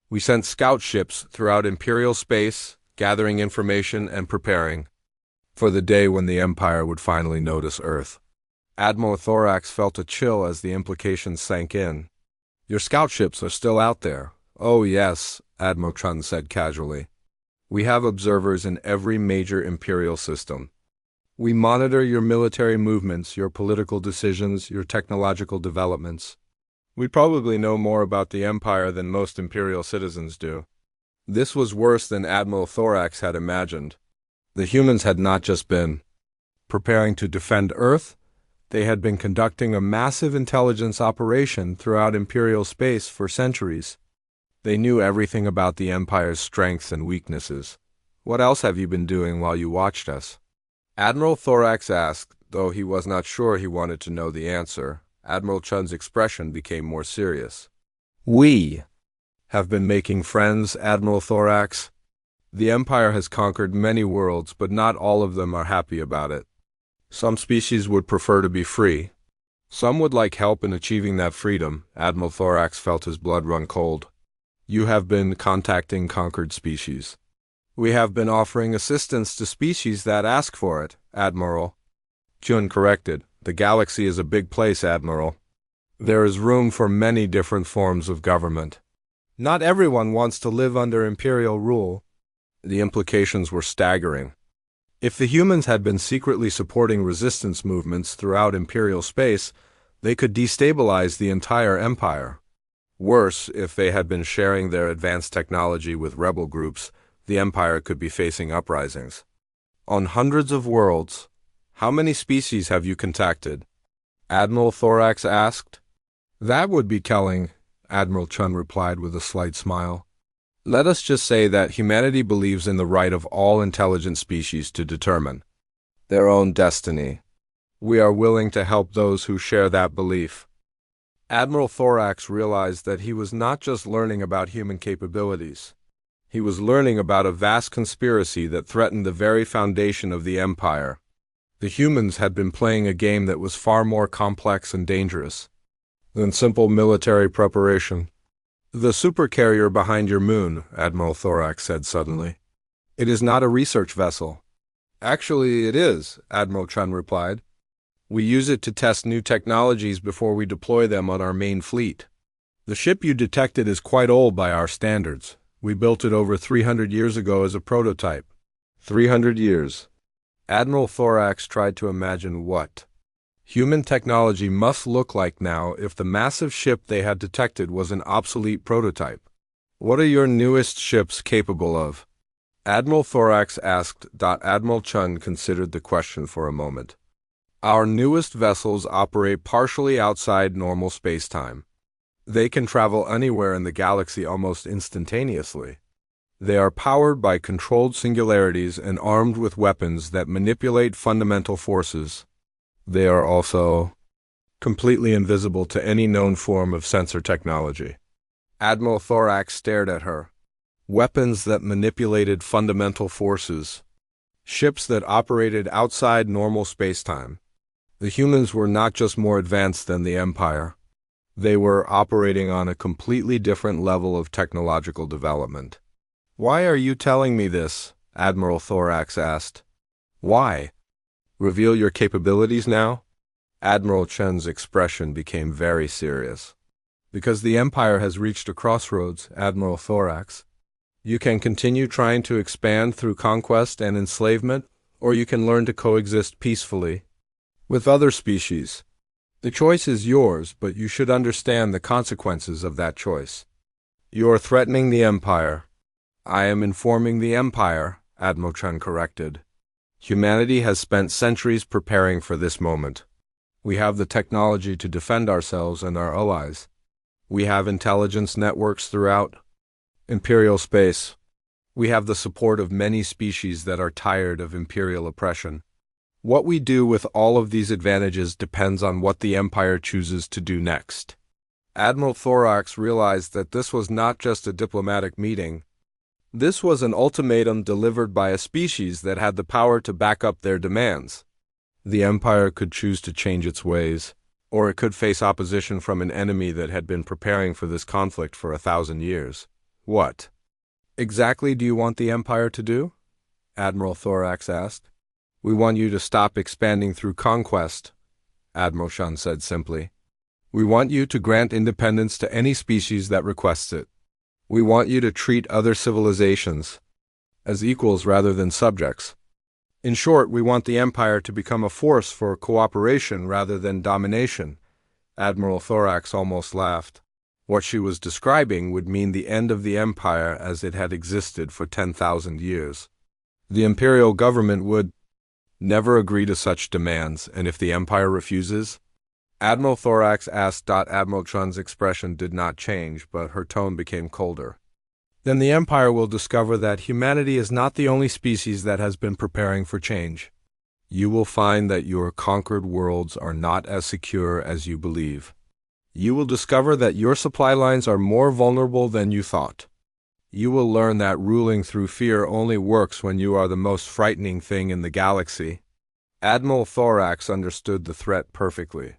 We sent scout ships throughout Imperial space, gathering information and preparing for the day when the Empire would finally notice Earth." Admiral Thorax felt a chill as the implications sank in. "Your scout ships are still out there?" "Oh yes," Admiral Chun said casually. "We have observers in every major Imperial system. We monitor your military movements, your political decisions, your technological developments. We probably know more about the Empire than most Imperial citizens do." This was worse than Admiral Thorax had imagined. The humans had not just been preparing to defend Earth, They had been conducting a massive intelligence operation throughout Imperial space for centuries. They knew everything about the Empire's strengths and weaknesses. "What else have you been doing while you watched us?" Admiral Thorax asked, though he was not sure he wanted to know the answer. Admiral Chun's expression became more serious. "We have been making friends, Admiral Thorax. The Empire has conquered many worlds, but not all of them are happy about it. Some species would prefer to be free. Some would like help in achieving that freedom." Admiral Thorax felt his blood run cold. "You have been contacting conquered species." "We have been offering assistance to species that ask for it, Admiral." Chun corrected. "The galaxy is a big place, Admiral. There is room for many different forms of government. Not everyone wants to live under Imperial rule." The implications were staggering. If the humans had been secretly supporting resistance movements throughout Imperial space, they could destabilize the entire Empire. Worse, if they had been sharing their advanced technology with rebel groups, the Empire could be facing uprisings. "On hundreds of worlds, how many species have you contacted?" Admiral Thorax asked. "That would be telling," Admiral Chun replied with a slight smile. "Let us just say that humanity believes in the right of all intelligent species to determine their own destiny. We are willing to help those who share that belief." Admiral Thorax realized that he was not just learning about human capabilities. He was learning about a vast conspiracy that threatened the very foundation of the Empire. The humans had been playing a game that was far more complex and dangerous than simple military preparation. "The supercarrier behind your moon," Admiral Thorax said suddenly. "It is not a research vessel." "Actually, it is," Admiral Chun replied. "We use it to test new technologies before we deploy them on our main fleet. The ship you detected is quite old by our standards. We built it over 300 years ago as a prototype." 300 years. Admiral Thorax tried to imagine what human technology must look like now if the massive ship they had detected was an obsolete prototype. "What are your newest ships capable of?" Admiral Thorax asked. Admiral Chun considered the question for a moment. "Our newest vessels operate partially outside normal space-time. They can travel anywhere in the galaxy almost instantaneously. They are powered by controlled singularities and armed with weapons that manipulate fundamental forces. They are also completely invisible to any known form of sensor technology." Admiral Thorax stared at her. Weapons that manipulated fundamental forces. Ships that operated outside normal space-time. The humans were not just more advanced than the Empire. They were operating on a completely different level of technological development. "Why are you telling me this?" Admiral Thorax asked. "Why? Reveal your capabilities now?" Admiral Chun's expression became very serious. "Because the Empire has reached a crossroads, Admiral Thorax. You can continue trying to expand through conquest and enslavement, or you can learn to coexist peacefully with other species. The choice is yours, but you should understand the consequences of that choice." "You are threatening the Empire." "I am informing the Empire," Admiral Chun corrected. "Humanity has spent centuries preparing for this moment. We have the technology to defend ourselves and our allies. We have intelligence networks throughout Imperial space. We have the support of many species that are tired of Imperial oppression. What we do with all of these advantages depends on what the Empire chooses to do next." Admiral Thorax realized that this was not just a diplomatic meeting. This was an ultimatum delivered by a species that had the power to back up their demands. The Empire could choose to change its ways, or it could face opposition from an enemy that had been preparing for this conflict for 1,000 years. "What exactly do you want the Empire to do?" Admiral Thorax asked. "We want you to stop expanding through conquest," Admiral Chun said simply. "We want you to grant independence to any species that requests it. We want you to treat other civilizations as equals rather than subjects. In short, we want the Empire to become a force for cooperation rather than domination." Admiral Thorax almost laughed. What she was describing would mean the end of the Empire as it had existed for 10,000 years. The Imperial government would Never agree to such demands, and if the Empire refuses? Admiral Thorax asked. Admiral Chun's expression did not change, but her tone became colder. Then the Empire will discover that humanity is not the only species that has been preparing for change. You will find that your conquered worlds are not as secure as you believe. You will discover that your supply lines are more vulnerable than you thought. You will learn that ruling through fear only works when you are the most frightening thing in the galaxy. Admiral Thorax understood the threat perfectly.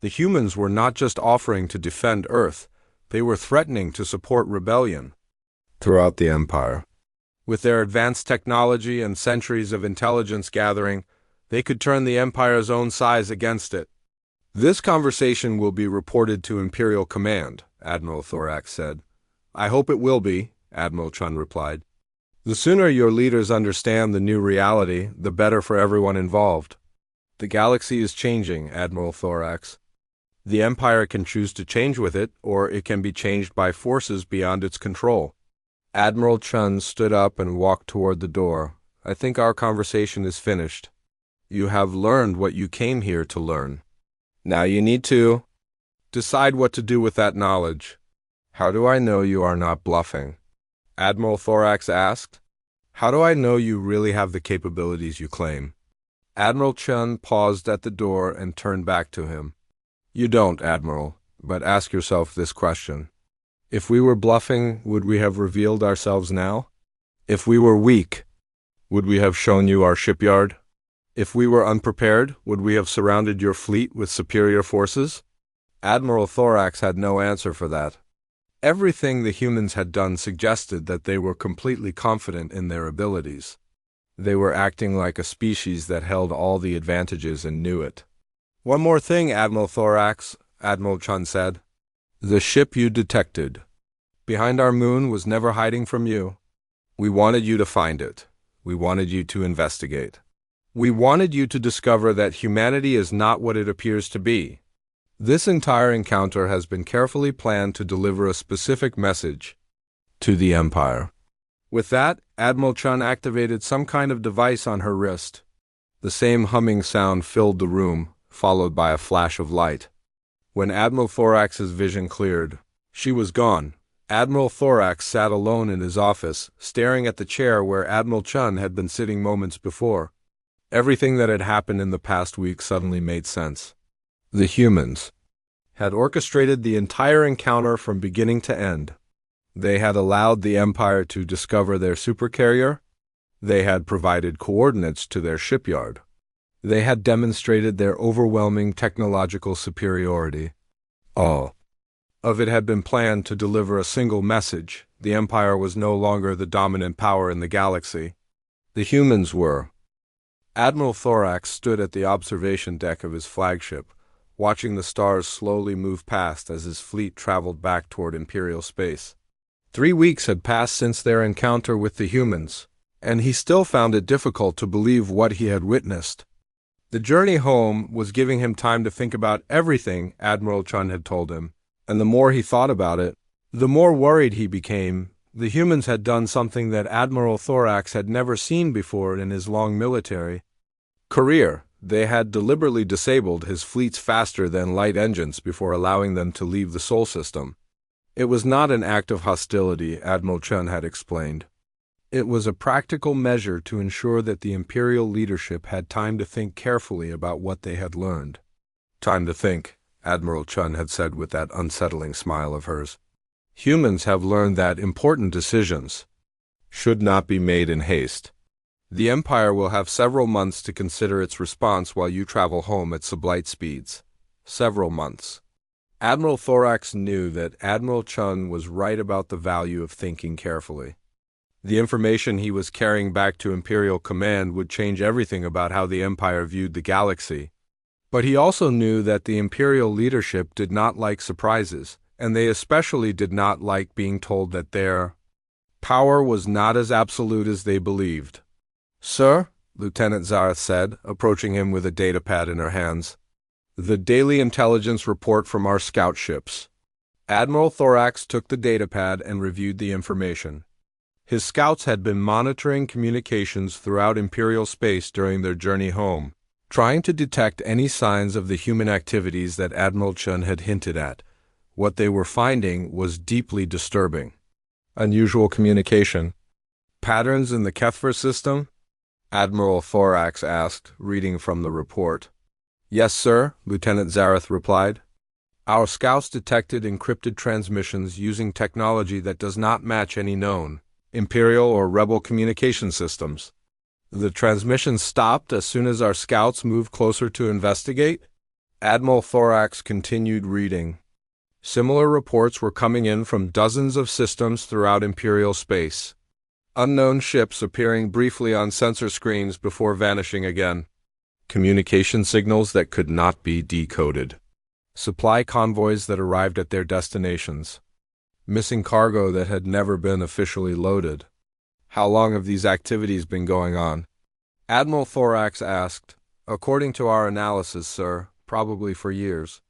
The humans were not just offering to defend Earth, they were threatening to support rebellion throughout the Empire. With their advanced technology and centuries of intelligence gathering, they could turn the Empire's own size against it. This conversation will be reported to Imperial Command, Admiral Thorax said. I hope it will be, Admiral Chun replied. The sooner your leaders understand the new reality, the better for everyone involved. The galaxy is changing, Admiral Thorax. The Empire can choose to change with it, or it can be changed by forces beyond its control. Admiral Chun stood up and walked toward the door. I think our conversation is finished. You have learned what you came here to learn. Now you need to decide what to do with that knowledge. How do I know you are not bluffing? Admiral Thorax asked. How do I know you really have the capabilities you claim? Admiral Chun paused at the door and turned back to him. You don't, Admiral, but ask yourself this question. If we were bluffing, would we have revealed ourselves now? If we were weak, would we have shown you our shipyard? If we were unprepared, would we have surrounded your fleet with superior forces? Admiral Thorax had no answer for that. Everything the humans had done suggested that they were completely confident in their abilities. They were acting like a species that held all the advantages and knew it. One more thing, Admiral Thorax, Admiral Chun said. The ship you detected behind our moon was never hiding from you. We wanted you to find it. We wanted you to investigate. We wanted you to discover that humanity is not what it appears to be. This entire encounter has been carefully planned to deliver a specific message to the Empire. With that, Admiral Chun activated some kind of device on her wrist. The same humming sound filled the room, followed by a flash of light. When Admiral Thorax's vision cleared, she was gone. Admiral Thorax sat alone in his office, staring at the chair where Admiral Chun had been sitting moments before. Everything that had happened in the past week suddenly made sense. The humans had orchestrated the entire encounter from beginning to end. They had allowed the Empire to discover their supercarrier. They had provided coordinates to their shipyard. They had demonstrated their overwhelming technological superiority. All of it had been planned to deliver a single message. The Empire was no longer the dominant power in the galaxy. The humans were. Admiral Thorax stood at the observation deck of his flagship, watching the stars slowly move past as his fleet traveled back toward Imperial space. 3 weeks had passed since their encounter with the humans, and he still found it difficult to believe what he had witnessed. The journey home was giving him time to think about everything Admiral Chun had told him, and the more he thought about it, the more worried he became. The humans had done something that Admiral Thorax had never seen before in his long military career. They had deliberately disabled his fleet's faster-than-light engines before allowing them to leave the Sol system. It was not an act of hostility, Admiral Chun had explained. It was a practical measure to ensure that the Imperial leadership had time to think carefully about what they had learned. Time to think, Admiral Chun had said with that unsettling smile of hers. Humans have learned that important decisions should not be made in haste. The Empire will have several months to consider its response while you travel home at sublight speeds. Several months. Admiral Thorax knew that Admiral Chun was right about the value of thinking carefully. The information he was carrying back to Imperial Command would change everything about how the Empire viewed the galaxy. But he also knew that the Imperial leadership did not like surprises, and they especially did not like being told that their power was not as absolute as they believed. Sir, Lieutenant Zareth said, approaching him with a datapad in her hands. The daily intelligence report from our scout ships. Admiral Thorax took the datapad and reviewed the information. His scouts had been monitoring communications throughout Imperial space during their journey home, trying to detect any signs of the human activities that Admiral Chun had hinted at. What they were finding was deeply disturbing. Unusual communication. Patterns in the Kethver system? Admiral Thorax asked, reading from the report. Yes, sir, Lieutenant Zareth replied. Our scouts detected encrypted transmissions using technology that does not match any known Imperial or Rebel communication systems. The transmissions stopped as soon as our scouts moved closer to investigate? Admiral Thorax continued reading. Similar reports were coming in from dozens of systems throughout Imperial space. Unknown ships appearing briefly on sensor screens before vanishing again. Communication signals that could not be decoded. Supply convoys that arrived at their destinations. Missing cargo that had never been officially loaded. How long have these activities been going on? Admiral Thorax asked. According to our analysis, sir, probably for years.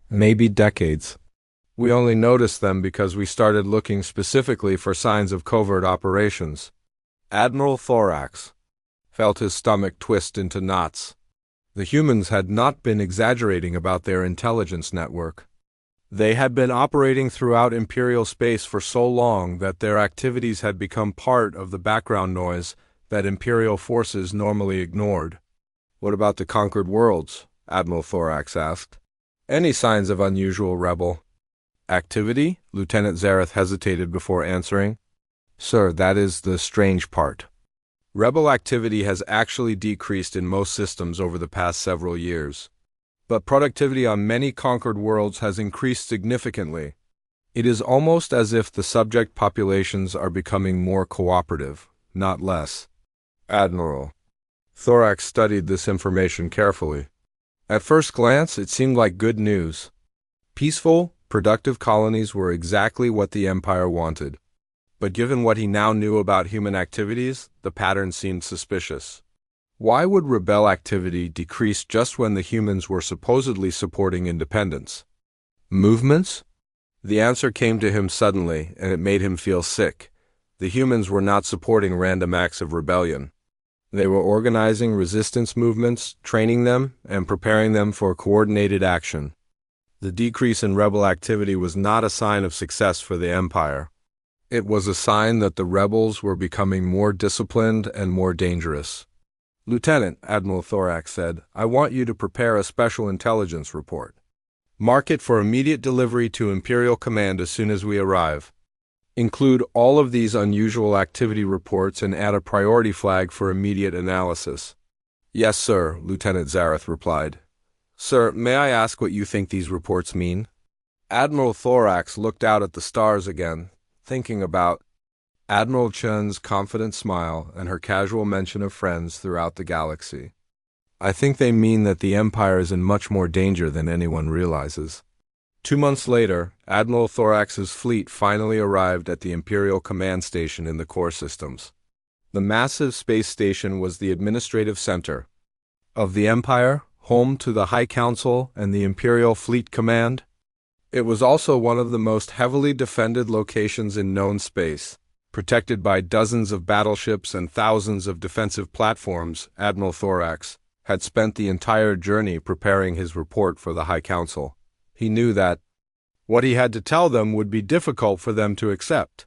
Maybe decades. We only noticed them because we started looking specifically for signs of covert operations. Admiral Thorax felt his stomach twist into knots. The humans had not been exaggerating about their intelligence network. They had been operating throughout Imperial space for so long that their activities had become part of the background noise that Imperial forces normally ignored. What about the conquered worlds? Admiral Thorax asked. Any signs of unusual rebel activity? Lieutenant Zareth hesitated before answering. Sir, that is the strange part. Rebel activity has actually decreased in most systems over the past several years. But productivity on many conquered worlds has increased significantly. It is almost as if the subject populations are becoming more cooperative, not less. Admiral Thorax studied this information carefully. At first glance, it seemed like good news. Peaceful, productive colonies were exactly what the Empire wanted. But given what he now knew about human activities, the pattern seemed suspicious. Why would rebel activity decrease just when the humans were supposedly supporting independence? Movements? The answer came to him suddenly, and it made him feel sick. The humans were not supporting random acts of rebellion. They were organizing resistance movements, training them, and preparing them for coordinated action. The decrease in rebel activity was not a sign of success for the Empire. It was a sign that the rebels were becoming more disciplined and more dangerous. Lieutenant, Admiral Thorax said, I want you to prepare a special intelligence report. Mark it for immediate delivery to Imperial Command as soon as we arrive. Include all of these unusual activity reports and add a priority flag for immediate analysis. Yes, sir, Lieutenant Zareth replied. Sir, may I ask what you think these reports mean? Admiral Thorax looked out at the stars again, thinking about Admiral Chun's confident smile and her casual mention of friends throughout the galaxy. I think they mean that the Empire is in much more danger than anyone realizes. 2 months later, Admiral Thorax's fleet finally arrived at the Imperial Command Station in the core systems. The massive space station was the administrative center of the Empire, home to the High Council and the Imperial Fleet Command. It was also one of the most heavily defended locations in known space, protected by dozens of battleships and thousands of defensive platforms. Admiral Thorax had spent the entire journey preparing his report for the High Council. He knew that what he had to tell them would be difficult for them to accept.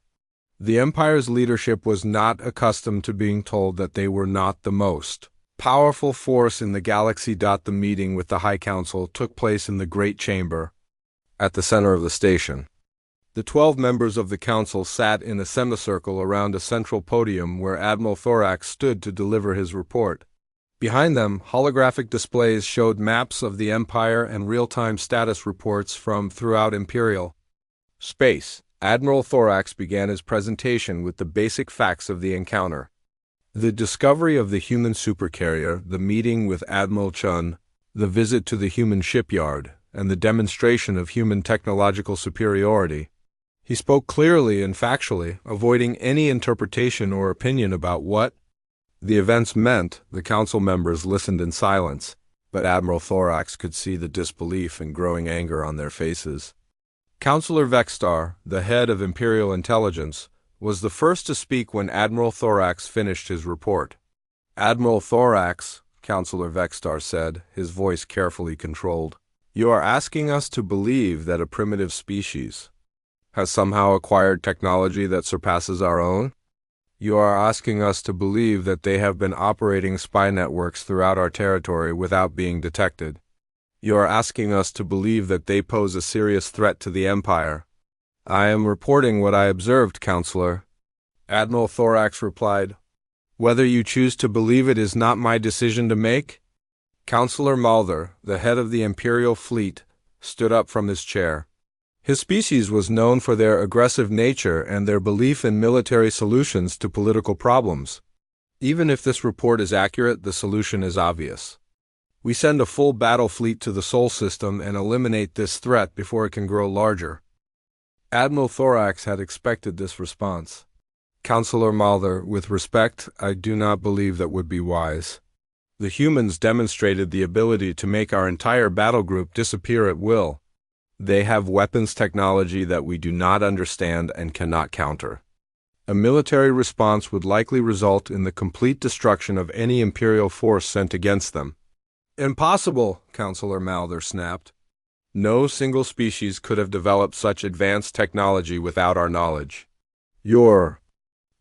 The Empire's leadership was not accustomed to being told that they were not the most powerful force in the galaxy. The meeting with the High Council took place in the Great Chamber, at the center of the station. The 12 members of the council sat in a semicircle around a central podium where Admiral Thorax stood to deliver his report. Behind them, holographic displays showed maps of the Empire and real-time status reports from throughout Imperial space. Admiral Thorax began his presentation with the basic facts of the encounter. The discovery of the human supercarrier, the meeting with Admiral Chun, the visit to the human shipyard, and the demonstration of human technological superiority. He spoke clearly and factually, avoiding any interpretation or opinion about what the events meant. The council members listened in silence, but Admiral Thorax could see the disbelief and growing anger on their faces. Counselor Vexstar, the head of Imperial Intelligence, was the first to speak when Admiral Thorax finished his report. Admiral Thorax, Counselor Vextar said, his voice carefully controlled, "You are asking us to believe that a primitive species has somehow acquired technology that surpasses our own? You are asking us to believe that they have been operating spy networks throughout our territory without being detected. You are asking us to believe that they pose a serious threat to the Empire." "I am reporting what I observed, Counselor," Admiral Thorax replied. "Whether you choose to believe it is not my decision to make." Counselor Mulder, the head of the Imperial fleet, stood up from his chair. His species was known for their aggressive nature and their belief in military solutions to political problems. Even if this report is accurate, the solution is obvious. We send a full battle fleet to the Sol system and eliminate this threat before it can grow larger. Admiral Thorax had expected this response. "Counselor Mulder, with respect, I do not believe that would be wise. The humans demonstrated the ability to make our entire battle group disappear at will. They have weapons technology that we do not understand and cannot counter. A military response would likely result in the complete destruction of any Imperial force sent against them." "Impossible," Counselor Mulder snapped. "No single species could have developed such advanced technology without our knowledge. Your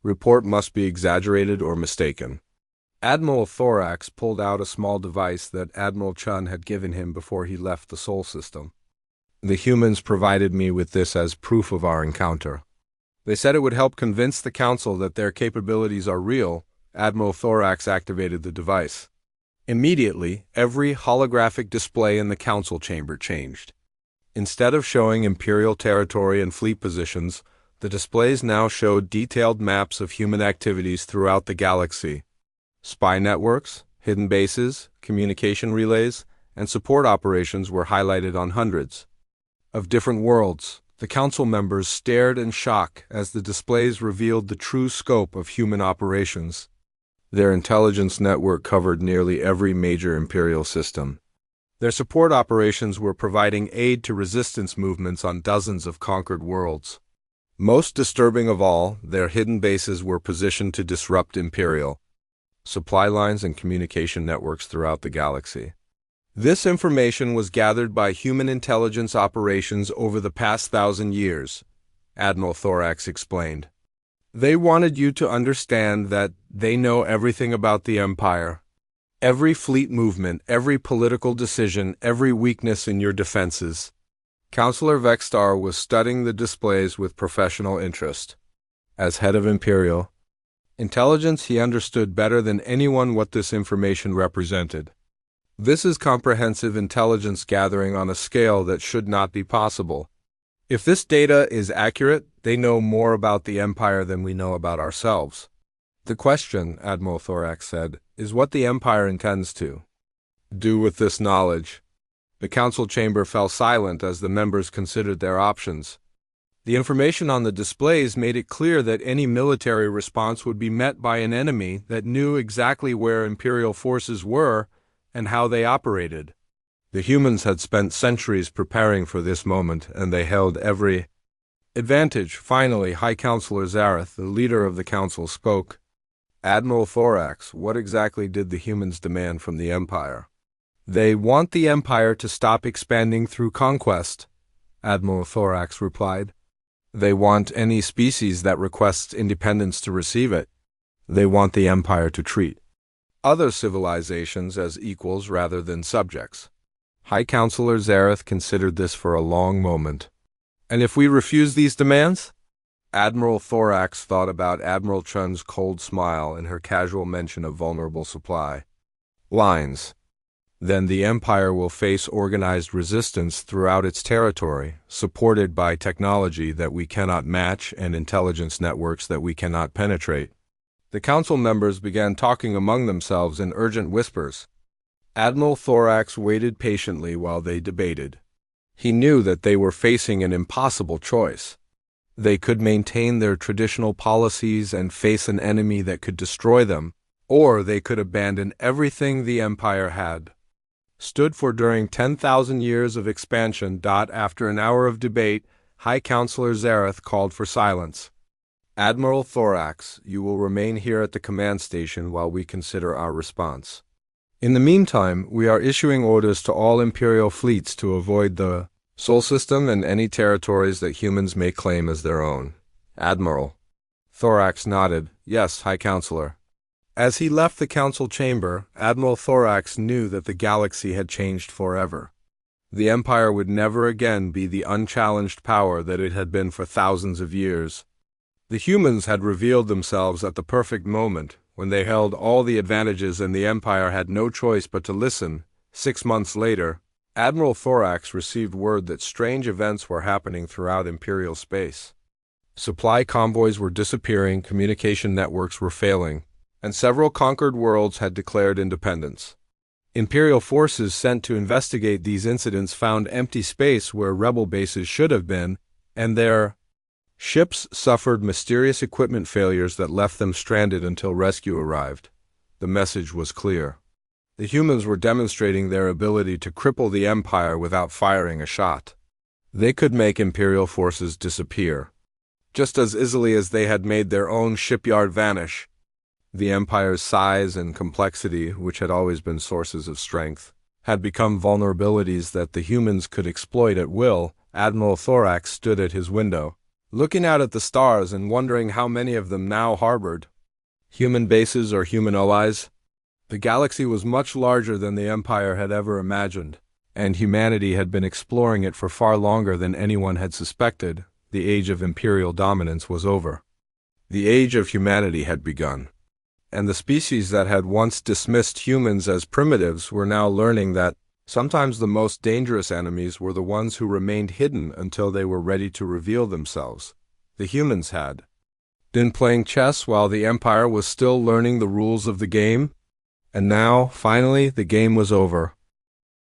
report must be exaggerated or mistaken." Admiral Thorax pulled out a small device that Admiral Chun had given him before he left the Sol system. "The humans provided me with this as proof of our encounter. They said it would help convince the Council that their capabilities are real." Admiral Thorax activated the device. Immediately, every holographic display in the Council chamber changed. Instead of showing Imperial territory and fleet positions, the displays now showed detailed maps of human activities throughout the galaxy. Spy networks, hidden bases, communication relays, and support operations were highlighted on hundreds of different worlds. The Council members stared in shock as the displays revealed the true scope of human operations. Their intelligence network covered nearly every major Imperial system. Their support operations were providing aid to resistance movements on dozens of conquered worlds. Most disturbing of all, their hidden bases were positioned to disrupt Imperial supply lines and communication networks throughout the galaxy. This information was gathered by human intelligence operations over the past 1,000 years, Admiral Thorax explained. They wanted you to understand that they know everything about the Empire. Every fleet movement, every political decision, every weakness in your defenses. Counselor Vextar was studying the displays with professional interest. As head of Imperial intelligence, he understood better than anyone what this information represented. This is comprehensive intelligence gathering on a scale that should not be possible. If this data is accurate, they know more about the Empire than we know about ourselves. The question, Admiral Thorax said, is what the Empire intends to do with this knowledge. The Council chamber fell silent as the members considered their options. The information on the displays made it clear that any military response would be met by an enemy that knew exactly where Imperial forces were and how they operated. The humans had spent centuries preparing for this moment, and they held every advantage. Finally, High Counselor Zareth, the leader of the Council, spoke. "Admiral Thorax, what exactly did the humans demand from the Empire?" "They want the Empire to stop expanding through conquest," Admiral Thorax replied. "They want any species that requests independence to receive it. They want the Empire to treat other civilizations as equals rather than subjects." High Counselor Zareth considered this for a long moment. "And if we refuse these demands?" Admiral Thorax thought about Admiral Chun's cold smile and her casual mention of vulnerable supply lines. "Then the Empire will face organized resistance throughout its territory, supported by technology that we cannot match and intelligence networks that we cannot penetrate." The Council members began talking among themselves in urgent whispers. Admiral Thorax waited patiently while they debated. He knew that they were facing an impossible choice. They could maintain their traditional policies and face an enemy that could destroy them, or they could abandon everything the Empire had stood for during 10,000 years of expansion. After an hour of debate, High Counselor Zareth called for silence. Admiral Thorax, you will remain here at the command station while we consider our response. In the meantime, we are issuing orders to all Imperial fleets to avoid the Sol System and any territories that humans may claim as their own. Admiral. Thorax nodded. Yes, High Counselor. As he left the council chamber, Admiral Thorax knew that the galaxy had changed forever. The Empire would never again be the unchallenged power that it had been for thousands of years. The humans had revealed themselves at the perfect moment, when they held all the advantages and the Empire had no choice but to listen. 6 months later, Admiral Thorax received word that strange events were happening throughout Imperial space. Supply convoys were disappearing, communication networks were failing, and several conquered worlds had declared independence. Imperial forces sent to investigate these incidents found empty space where rebel bases should have been, and their ships suffered mysterious equipment failures that left them stranded until rescue arrived. The message was clear. The humans were demonstrating their ability to cripple the Empire without firing a shot. They could make Imperial forces disappear, just as easily as they had made their own shipyard vanish. The Empire's size and complexity, which had always been sources of strength, had become vulnerabilities that the humans could exploit at will. Admiral Thorax stood at his window, looking out at the stars and wondering how many of them now harbored human bases or human allies. The galaxy was much larger than the Empire had ever imagined, and humanity had been exploring it for far longer than anyone had suspected. The age of Imperial dominance was over. The age of humanity had begun. And the species that had once dismissed humans as primitives were now learning that sometimes the most dangerous enemies were the ones who remained hidden until they were ready to reveal themselves. The humans had been playing chess while the Empire was still learning the rules of the game, and now, finally, the game was over.